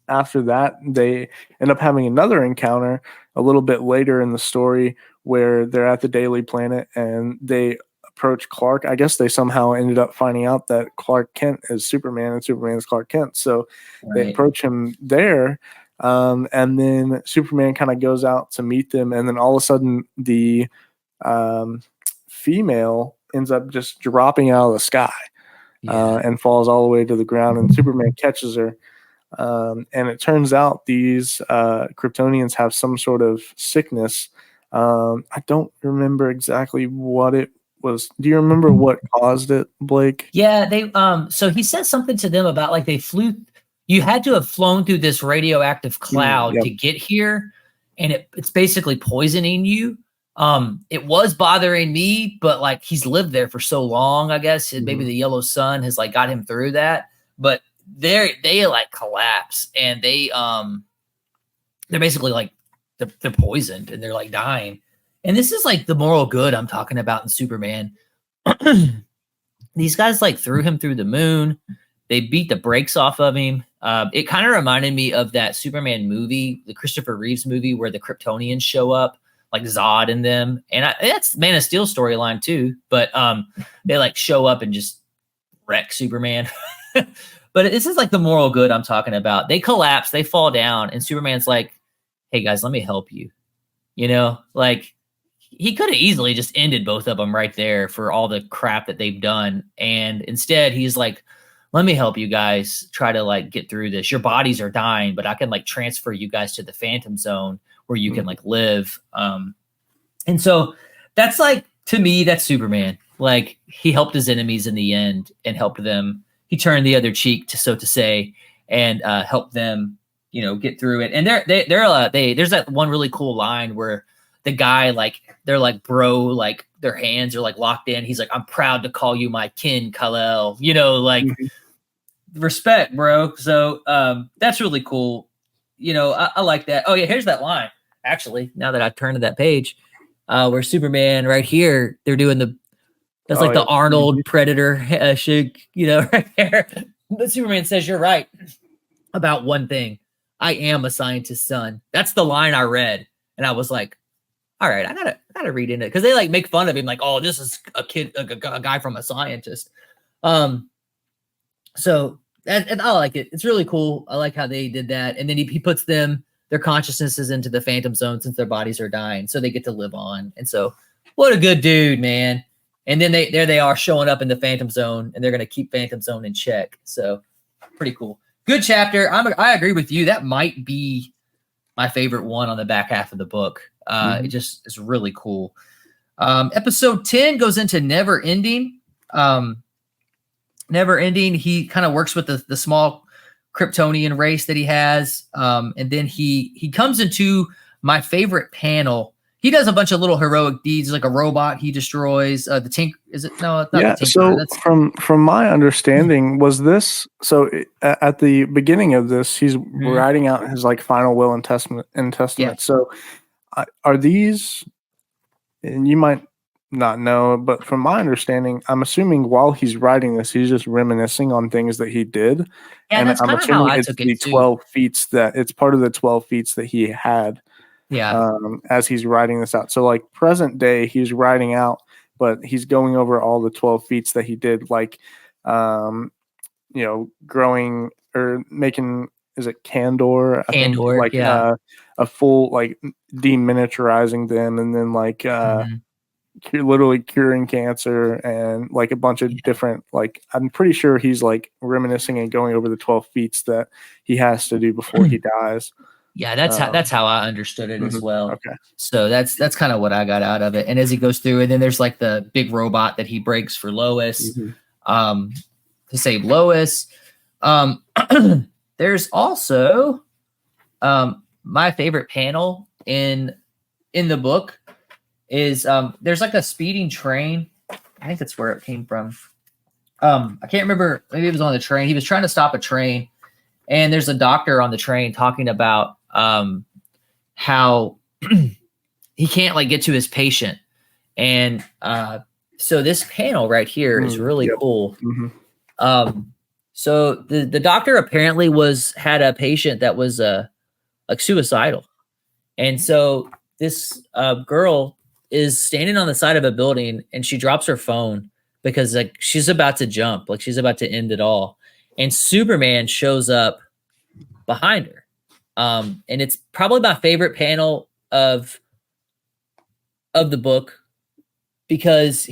after that they end up having another encounter a little bit later in the story where they're at the Daily Planet and they approach Clark. I guess they somehow ended up finding out that Clark Kent is Superman and Superman is Clark Kent, so they approach him there. And then Superman kind of goes out to meet them, and then all of a sudden the female ends up just dropping out of the sky and falls all the way to the ground, and Superman catches her. And it turns out these Kryptonians have some sort of sickness. I don't remember exactly what it was. Do you remember what caused it, Blake? Yeah, they so he said something to them about like you had to have flown through this radioactive cloud to get here, and it's basically poisoning you. It was bothering me, but like he's lived there for so long, I guess maybe the yellow sun has like got him through that. But they like collapse, and they're basically like they're poisoned and they're like dying. And this is like the moral good I'm talking about in Superman. These guys like threw him through the moon. They beat the brakes off of him. It kind of reminded me of that Superman movie, the Christopher Reeves movie, where the Kryptonians show up, like Zod and them. And that's Man of Steel storyline too. But they like show up and just wreck Superman. But this is like the moral good I'm talking about. They collapse, they fall down, and Superman's like, hey guys, let me help you. You know, like he could have easily just ended both of them right there for all the crap that they've done. And instead he's like, let me help you guys try to like get through this. Your bodies are dying, but I can like transfer you guys to the Phantom Zone where you can like live. And so that's like, to me, that's Superman. Like he helped his enemies in the end and helped them. He turned the other cheek, so to say, and helped them, you know, get through it. And there's that one really cool line where the guy, like, they're like, bro, like their hands are like locked in. He's like, I'm proud to call you my kin, Kal-El, you know, like respect, bro. So that's really cool. You know, I like that. Oh yeah. Here's that line. Actually, now that I turned to that page where Superman right here, they're doing that's like the Arnold Predator shake, you know, right there. But Superman says, you're right about one thing. I am a scientist's son. That's the line I read. And I was like, all right, I gotta read into it. Cause they like make fun of him. Like, oh, this is a kid, a guy from a scientist. So and I like it. It's really cool. I like how they did that. And then he puts their consciousnesses into the Phantom Zone since their bodies are dying. So they get to live on. And so what a good dude, man. And then there they are showing up in the Phantom Zone, and they're going to keep Phantom Zone in check. So pretty cool. Good chapter. I agree with you. That might be my favorite one on the back half of the book. It just is really cool. Episode 10 goes into Never Ending. Never Ending. He kind of works with the small Kryptonian race that he has. And then he comes into my favorite panel. He does a bunch of little heroic deeds, like a robot he destroys. The Tink is it? No, it's not Yeah. the Tinkerer. So That's from my understanding, was this at the beginning of this, he's writing out his like final will and testament. Yeah. So are these? And you might not know, but from my understanding, I'm assuming while he's writing this, he's just reminiscing on things that he did. Yeah, And that's I'm kind of how assuming I it's took the it too. 12 feats that it's part of the 12 feats that he had. Yeah. As he's writing this out. So like present day, he's writing out, but he's going over all the 12 feats that he did, like, growing or making, is it Candor? I think Candor, like yeah. a full like deminiaturizing them, and then like Mhm. literally curing cancer and like a bunch of different, like, I'm pretty sure he's like reminiscing and going over the 12 feats that he has to do before he dies. Yeah, that's how I understood it as well. Okay. So that's kind of what I got out of it. And as he goes through, and then there's like the big robot that he breaks for Lois, to save Lois. There's also my favorite panel in the book is there's like a speeding train. I think that's where it came from. I can't remember. Maybe it was on the train. He was trying to stop a train, and there's a doctor on the train talking about how he can't like get to his patient. And so this panel right here is really cool. So the doctor apparently had a patient that was like suicidal. And so this girl is standing on the side of a building, and she drops her phone because like she's about to jump, like she's about to end it all. And Superman shows up behind her. And it's probably my favorite panel of the book, because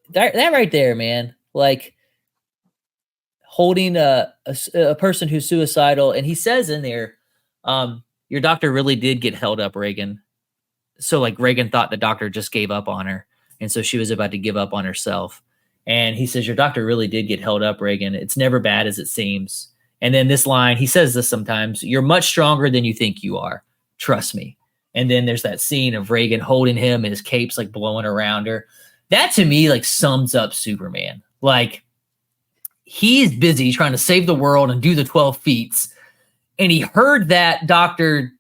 that right there, man, like holding a person who's suicidal. And he says in there, your doctor really did get held up, Reagan. So like Reagan thought the doctor just gave up on her. And so she was about to give up on herself. And he says, your doctor really did get held up, Reagan. It's never bad as it seems. And then this line, he says this sometimes, you're much stronger than you think you are. Trust me. And then there's that scene of Reagan holding him and his cape's like blowing around her. That to me like sums up Superman. Like he's busy trying to save the world and do the 12 feats. And he heard that doctor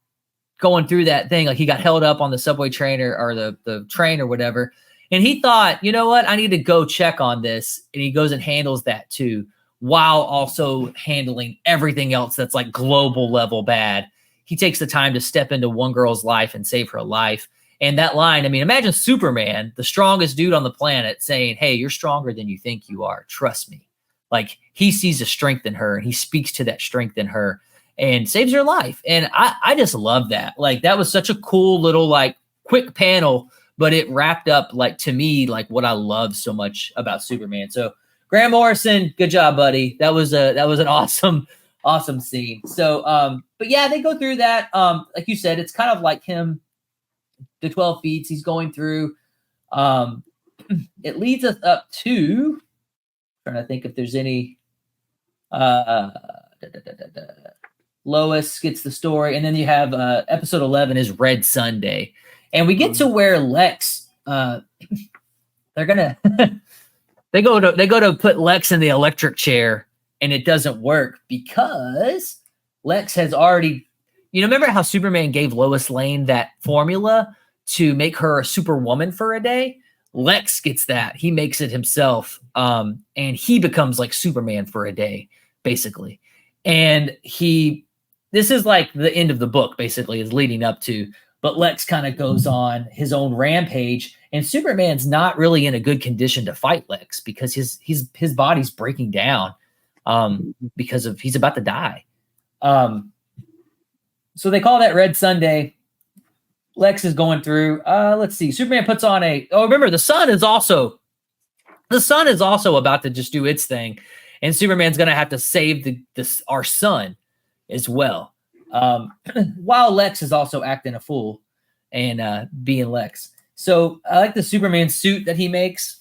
going through that thing. Like he got held up on the subway train or the train or whatever. And he thought, you know what? I need to go check on this. And he goes and handles that too, while also handling everything else that's like global level bad. He takes the time to step into one girl's life and save her life. And that line, I mean, imagine Superman, the strongest dude on the planet, saying, hey, you're stronger than you think you are. Trust me. Like he sees a strength in her and he speaks to that strength in her and saves her life. And I just love that. Like that was such a cool little like quick panel, but it wrapped up like to me, like what I love so much about Superman. So Grant Morrison, good job, buddy. That was an awesome scene. So, but yeah, they go through that. Like you said, it's kind of like him, the 12 feats he's going through. It leads us up to, trying to think if there's any, Lois gets the story. And then you have, episode 11 is Red Sunday. And we get to where Lex, they're going to, they go to put Lex in the electric chair, and it doesn't work because Lex has already, remember how Superman gave Lois Lane that formula to make her a superwoman for a day? Lex gets that. He makes it himself. And he becomes like Superman for a day, basically. And this is like the end of the book, basically, is leading up to, but Lex kind of goes on his own rampage, and Superman's not really in a good condition to fight Lex because his body's breaking down because he's about to die. So they call that Red Sunday. Lex is going through. Let's see. Superman puts on remember the sun is also about to just do its thing, and Superman's going to have to save our sun as well. While Lex is also acting a fool and being Lex. So I like the Superman suit that he makes.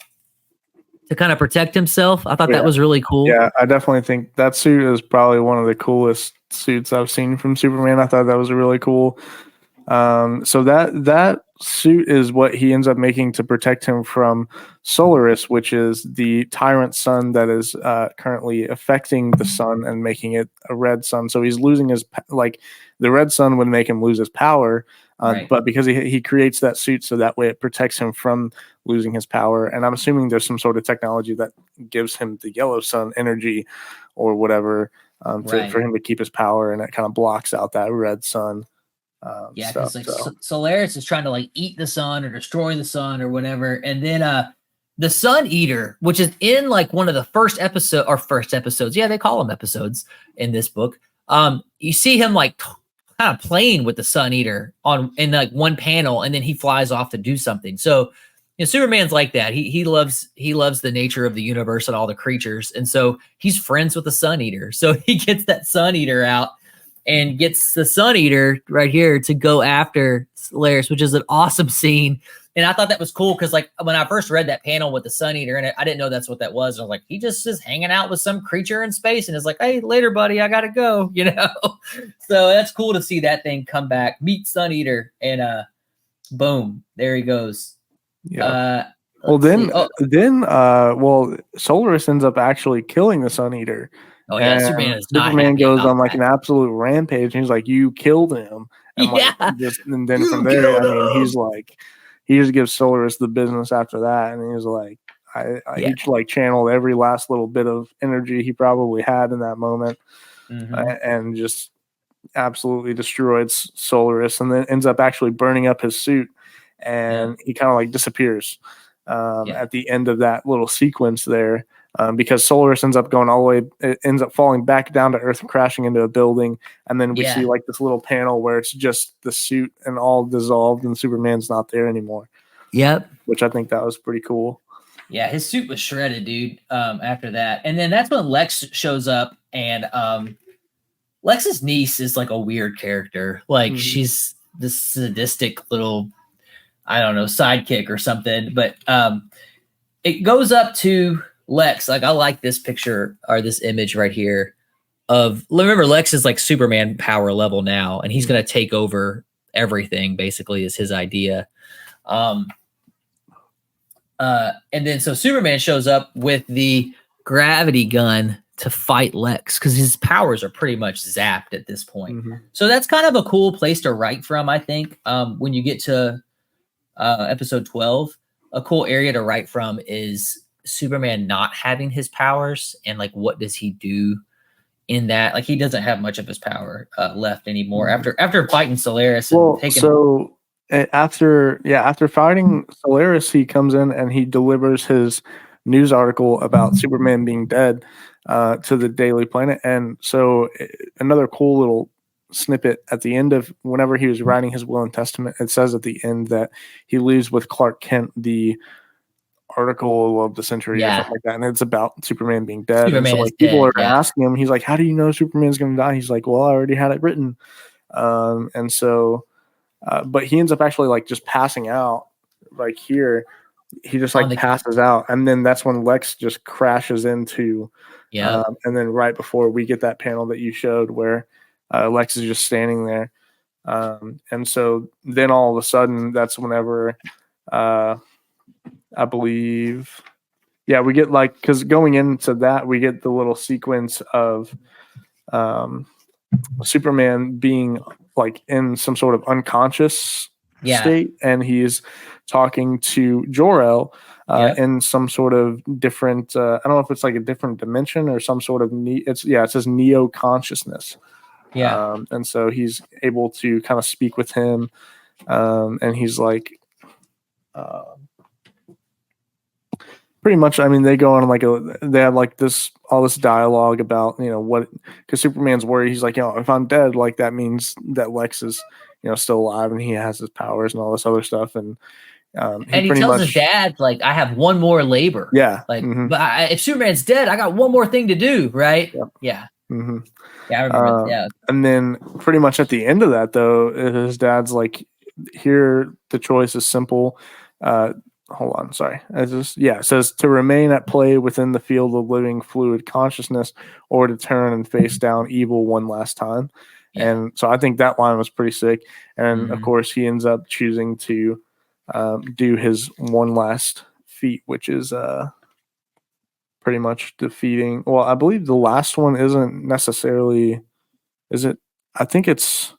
to kind of protect himself. I thought Yeah. that was really cool. Yeah, I definitely think that suit is probably one of the coolest suits I've seen from Superman. I thought that was really cool. So that suit is what he ends up making to protect him from Solaris, which is the tyrant sun that is currently affecting the sun and making it a red sun. So he's losing his the red sun would make him lose his power, Right. but because he creates that suit so that way it protects him from losing his power. And I'm assuming there's some sort of technology that gives him the yellow sun energy or whatever for him to keep his power, and it kind of blocks out that red sun. Yeah, because Solaris is trying to like eat the sun or destroy the sun or whatever, and then the Sun Eater, which is in like one of the first episodes. Yeah, they call them episodes in this book. You see him like kind of playing with the Sun Eater in like one panel, and then he flies off to do something. So Superman's like that. He loves the nature of the universe and all the creatures, and so he's friends with the Sun Eater. So he gets that Sun Eater out and gets the Sun Eater right here to go after Solaris, which is an awesome scene. And I thought that was cool because, like, when I first read that panel with the Sun Eater in it, I didn't know that's what that was. I was like, he just is hanging out with some creature in space and is like, hey, later, buddy, I gotta go, So that's cool to see that thing come back, meet Sun Eater, and boom, there he goes. Yeah. Solaris ends up actually killing the Sun Eater. Oh yeah, Superman goes on like an absolute rampage, and he's like, "You killed him!" And and then from there, I mean, he's like, he just gives Solaris the business after that, and he's like, he like channeled every last little bit of energy he probably had in that moment, and just absolutely destroyed Solaris, and then ends up actually burning up his suit, and he kind of like disappears at the end of that little sequence there. Because Solaris ends up going all the way, it ends up falling back down to Earth and crashing into a building. And then we see like this little panel where it's just the suit and all dissolved and Superman's not there anymore. Yep. Which I think that was pretty cool. Yeah, his suit was shredded, dude, after that. And then that's when Lex shows up, and Lex's niece is like a weird character. Like she's this sadistic little, I don't know, sidekick or something. But it goes up to Lex. Like, I like this picture or this image right here remember, Lex is like Superman power level now, and he's going to take over everything, basically, is his idea. And then so Superman shows up with the gravity gun to fight Lex because his powers are pretty much zapped at this point. So that's kind of a cool place to write from, I think. When you get to episode 12, a cool area to write from is Superman not having his powers, and like, what does he do in that? Like, he doesn't have much of his power left anymore after fighting Solaris. After fighting Solaris, he comes in and he delivers his news article about Superman being dead to the Daily Planet. And so another cool little snippet at the end of whenever he was writing his will and testament, it says at the end that he leaves with Clark Kent the article of the century or something like that, and it's about Superman being dead. And so like people are asking him, he's like, how do you know Superman's gonna die? He's like, well, I already had it written. And so but he ends up actually like just passing out. Like here he just like passes out, and then that's when Lex just crashes into and then right before we get that panel that you showed where Lex is just standing there, and so then all of a sudden that's whenever I believe, we get like, because going into that, we get the little sequence of Superman being like in some sort of unconscious state, and he's talking to Jor-El in some sort of different, I don't know if it's like a different dimension or some sort of, it says neo consciousness. And so he's able to kind of speak with him, and he's like, pretty much, I mean, they go on like they have like all this dialogue about, what, because Superman's worried. He's like, if I'm dead, like that means that Lex is, still alive and he has his powers and all this other stuff. And he tells his dad, like, I have one more labor. Yeah. Like, but if Superman's dead, I got one more thing to do. Right. Yep. Yeah. Yeah. I remember. And then pretty much at the end of that, though, his dad's like, here, the choice is simple. hold on, sorry. It says to remain at play within the field of living fluid consciousness or to turn and face down evil one last time. Yeah. And so I think that line was pretty sick. And of course, he ends up choosing to do his one last feat, which is pretty much defeating. Well, I believe the last one isn't necessarily, is it? I think it's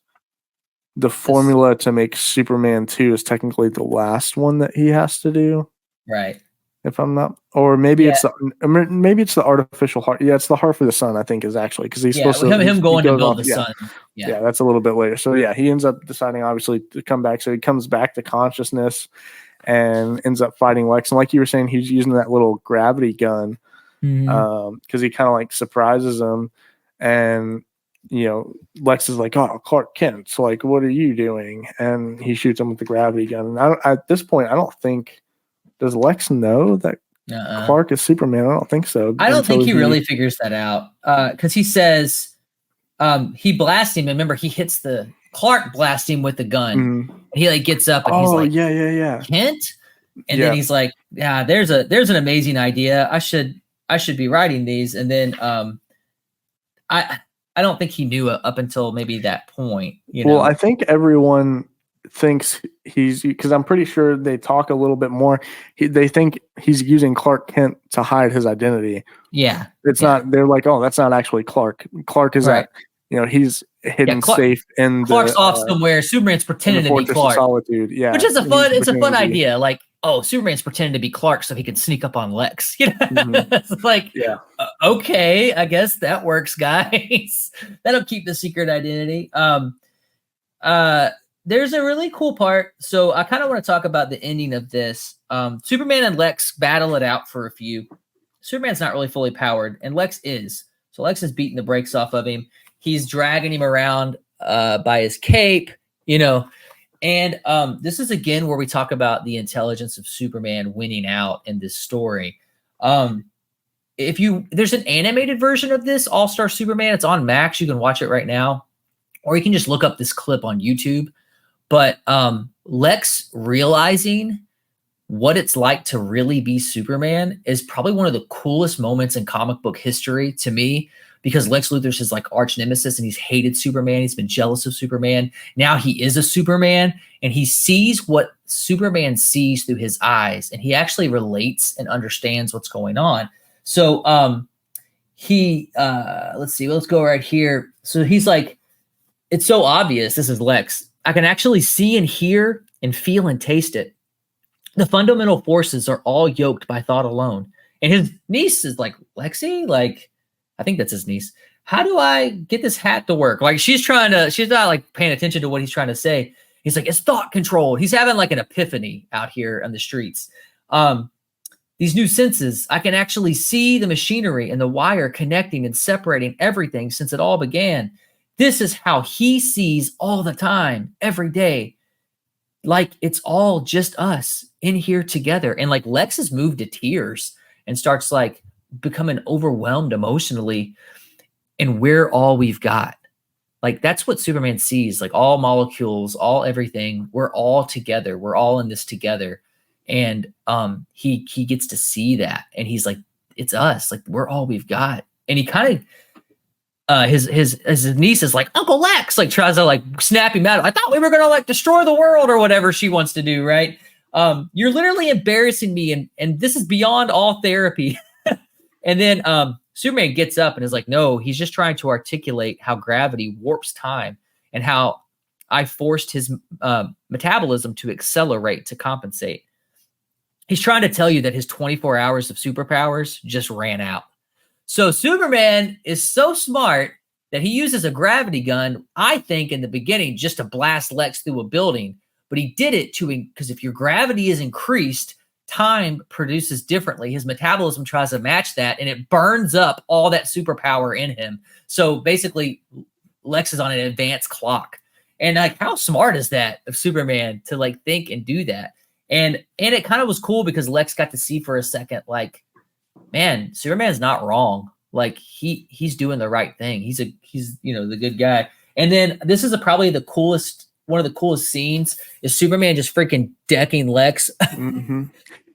the formula to make Superman 2 is technically the last one that he has to do. Right. If I'm not, or maybe it's the artificial heart. Yeah, it's the heart for the sun. I think is actually because he's supposed to him going to build the yeah. sun. Yeah, that's a little bit later. So yeah, he ends up deciding obviously to come back. So he comes back to consciousness and ends up fighting Lex. And like you were saying, he's using that little gravity gun because he kind of like surprises him, and Lex is like, "Oh, Clark Kent. So like, what are you doing?" And he shoots him with the gravity gun. And at this point, I don't think. Does Lex know that Clark is Superman? I don't think so. I don't think he really figures that out because he says he blasts him. Remember, he hits Clark blasts him with the gun. And he like gets up and he's like, yeah. Kent? And then he's like, yeah, there's an amazing idea. I should be writing these. And then I don't think he knew up until maybe that point. Well, I think everyone thinks because I'm pretty sure they talk a little bit more. They think he's using Clark Kent to hide his identity. Yeah, it's not. They're like, oh, that's not actually Clark. Clark is right. He's hidden safe in Clark's off somewhere. Superman's pretending to be Clark. Solitude. Yeah, which is it's a fun idea. Like, oh, Superman's pretending to be Clark so he can sneak up on Lex. It's like, okay, I guess that works, guys. That'll keep the secret identity. There's a really cool part. So I kind of want to talk about the ending of this. Superman and Lex battle it out for a few. Superman's not really fully powered, and Lex is. So Lex is beating the brakes off of him. He's dragging him around by his cape, And this is, again, where we talk about the intelligence of Superman winning out in this story. There's an animated version of this, All-Star Superman. It's on Max. You can watch it right now. Or you can just look up this clip on YouTube. But Lex realizing what it's like to really be Superman is probably one of the coolest moments in comic book history to me, because Lex Luthor's his like arch nemesis and he's hated Superman. He's been jealous of Superman. Now he is a Superman and he sees what Superman sees through his eyes, and he actually relates and understands what's going on. So let's go right here. So he's like, it's so obvious. This is Lex. I can actually see and hear and feel and taste it. The fundamental forces are all yoked by thought alone. And his niece is like, Lexi, like, I think that's his niece. How do I get this hat to work? Like she's not like paying attention to what he's trying to say. He's like, it's thought controlled. He's having like an epiphany out here on the streets. These new senses, I can actually see the machinery and the wire connecting and separating everything since it all began. This is how he sees all the time, every day. Like it's all just us in here together. And like Lex is moved to tears and starts like becoming overwhelmed emotionally. And we're all we've got. Like that's what Superman sees, like all molecules, all everything. We're all together. We're all in this together. And he gets to see that. And he's like, it's us. Like we're all we've got. And he kind of, his niece is like, Uncle Lex, like tries to like snap him out. I thought we were gonna like destroy the world or whatever she wants to do, right? You're literally embarrassing me, and this is beyond all therapy. And then Superman gets up and is like, no, he's just trying to articulate how gravity warps time and how I forced his metabolism to accelerate to compensate. He's trying to tell you that his 24 hours of superpowers just ran out. So Superman is so smart that he uses a gravity gun, I think, in the beginning just to blast Lex through a building. But he did it because if your gravity is increased, time produces differently. His metabolism tries to match that, and it burns up all that superpower in him. So basically, Lex is on an advanced clock. And like, how smart is that of Superman to like think and do that? And it kind of was cool because Lex got to see for a second, like, man, Superman's not wrong. Like he's doing the right thing. He's the good guy. And then this is probably one of the coolest scenes is Superman just freaking decking Lex. Mm-hmm.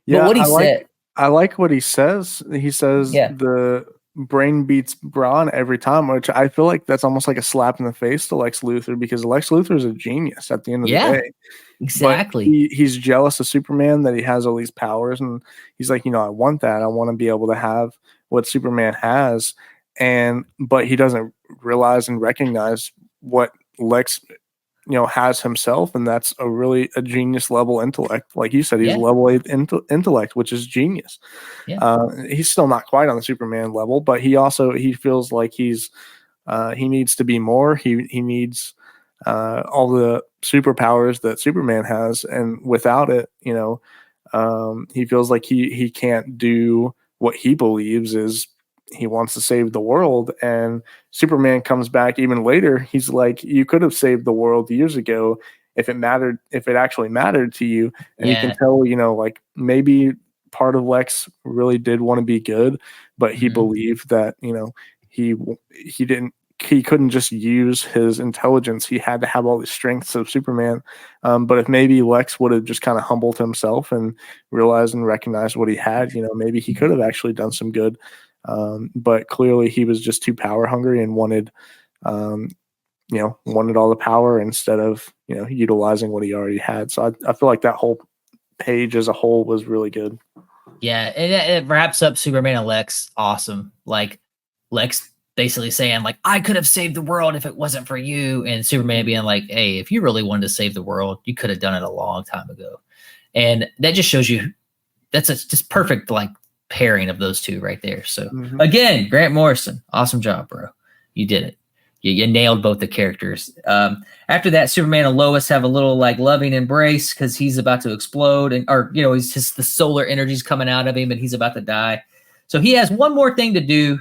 Yeah, but what he said, I like what he says. He says yeah, the brain beats brawn every time, which I feel like that's almost like a slap in the face to Lex Luthor, because Lex Luthor is a genius at the end of the yeah, day. But exactly. he's jealous of Superman that he has all these powers, and he's like, I want that. I want to be able to have what Superman has, but he doesn't realize and recognize what Lex has himself, and that's a genius level intellect. Like you said, he's Yeah, level 8 intellect, which is genius. yeah, He's still not quite on the Superman level, but he feels like he needs to be more. He needs all the superpowers that Superman has, and without it, he feels like he can't do what he believes is he wants to save the world. And Superman comes back even later. He's like, you could have saved the world years ago if it actually mattered to you. And you can yeah. tell, like maybe part of Lex really did want to be good, but he Mhm. believed that, he couldn't just use his intelligence. He had to have all the strengths of Superman. But if maybe Lex would have just kind of humbled himself and realized and recognized what he had, maybe he could have actually done some good. But clearly he was just too power hungry and wanted all the power instead of, utilizing what he already had. So I feel like that whole page as a whole was really good. Yeah, and it wraps up Superman and Lex awesome. Like Lex basically saying like, I could have saved the world if it wasn't for you, and Superman being like, hey, if you really wanted to save the world, you could have done it a long time ago. And that just shows you that's just perfect like pairing of those two right there. So again, Grant Morrison, awesome job, bro. You did it. You nailed both the characters. After that, Superman and Lois have a little like loving embrace because he's about to explode, he's just the solar energy's coming out of him and he's about to die. So he has one more thing to do.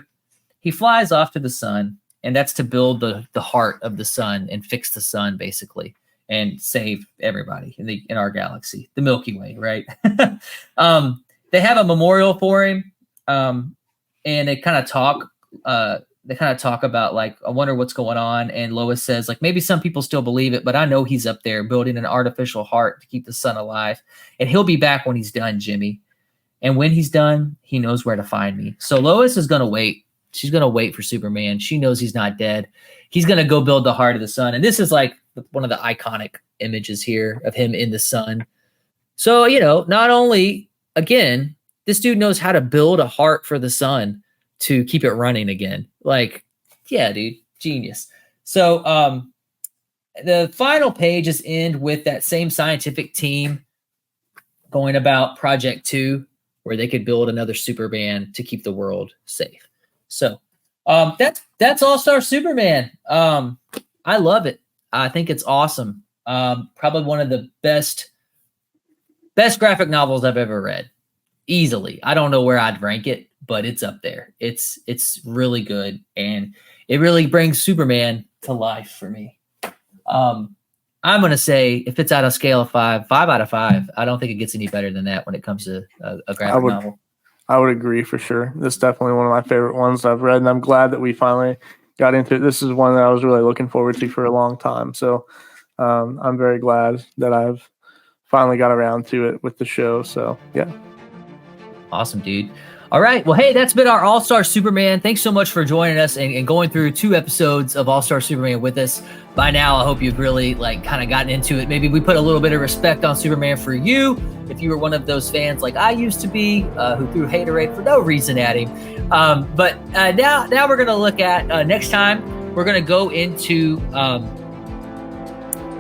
He flies off to the sun, and that's to build the heart of the sun and fix the sun basically and save everybody in our galaxy, the Milky Way, right? They have a memorial for him, and they kind of talk. They kind of talk about like, I wonder what's going on. And Lois says like, maybe some people still believe it, but I know he's up there building an artificial heart to keep the sun alive, and he'll be back when he's done, Jimmy. And when he's done, he knows where to find me. So Lois is going to wait. She's going to wait for Superman. She knows he's not dead. He's going to go build the heart of the sun. And this is like one of the iconic images here of him in the sun. So, not only, again, this dude knows how to build a heart for the sun to keep it running again. Like, yeah, dude, genius. So the final pages end with that same scientific team going about Project 2, where they could build another Superman to keep the world safe. So that's All-Star Superman. I love it. I think it's awesome. Probably one of the best graphic novels I've ever read. Easily. I don't know where I'd rank it, but it's up there. It's really good, and it really brings Superman to life for me. I'm going to say if it's out of scale of 5 out of 5. I don't think it gets any better than that when it comes to a graphic novel. I would agree for sure. This is definitely one of my favorite ones I've read, and I'm glad that we finally got into it. This is one that I was really looking forward to for a long time. So I'm very glad that I've finally got around to it with the show. So, yeah. Awesome, dude. All right. Well, hey, that's been our All-Star Superman. Thanks so much for joining us and going through 2 episodes of All-Star Superman with us. By now, I hope you've really kind of gotten into it. Maybe we put a little bit of respect on Superman for you. If you were one of those fans like I used to be, who threw haterade for no reason at him. But now we're going to look at next time. We're going to go into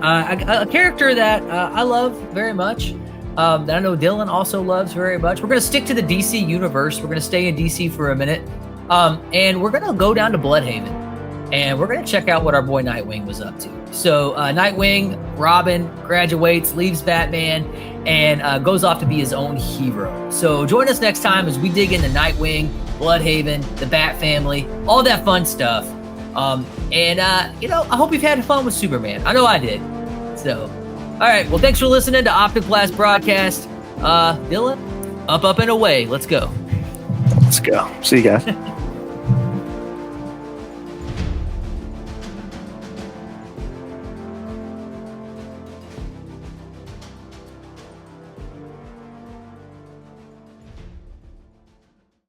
a character that I love very much. That I know Dylan also loves very much. We're going to stick to the DC universe. We're going to stay in DC for a minute. And we're going to go down to Bloodhaven. And we're going to check out what our boy Nightwing was up to. So Nightwing, Robin, graduates, leaves Batman, and goes off to be his own hero. So join us next time as we dig into Nightwing, Bloodhaven, the Bat Family, all that fun stuff. I hope you've had fun with Superman. I know I did. So, all right. Well, thanks for listening to Optic Blast Broadcast. Dylan, up, and away. Let's go. Let's go. See you guys.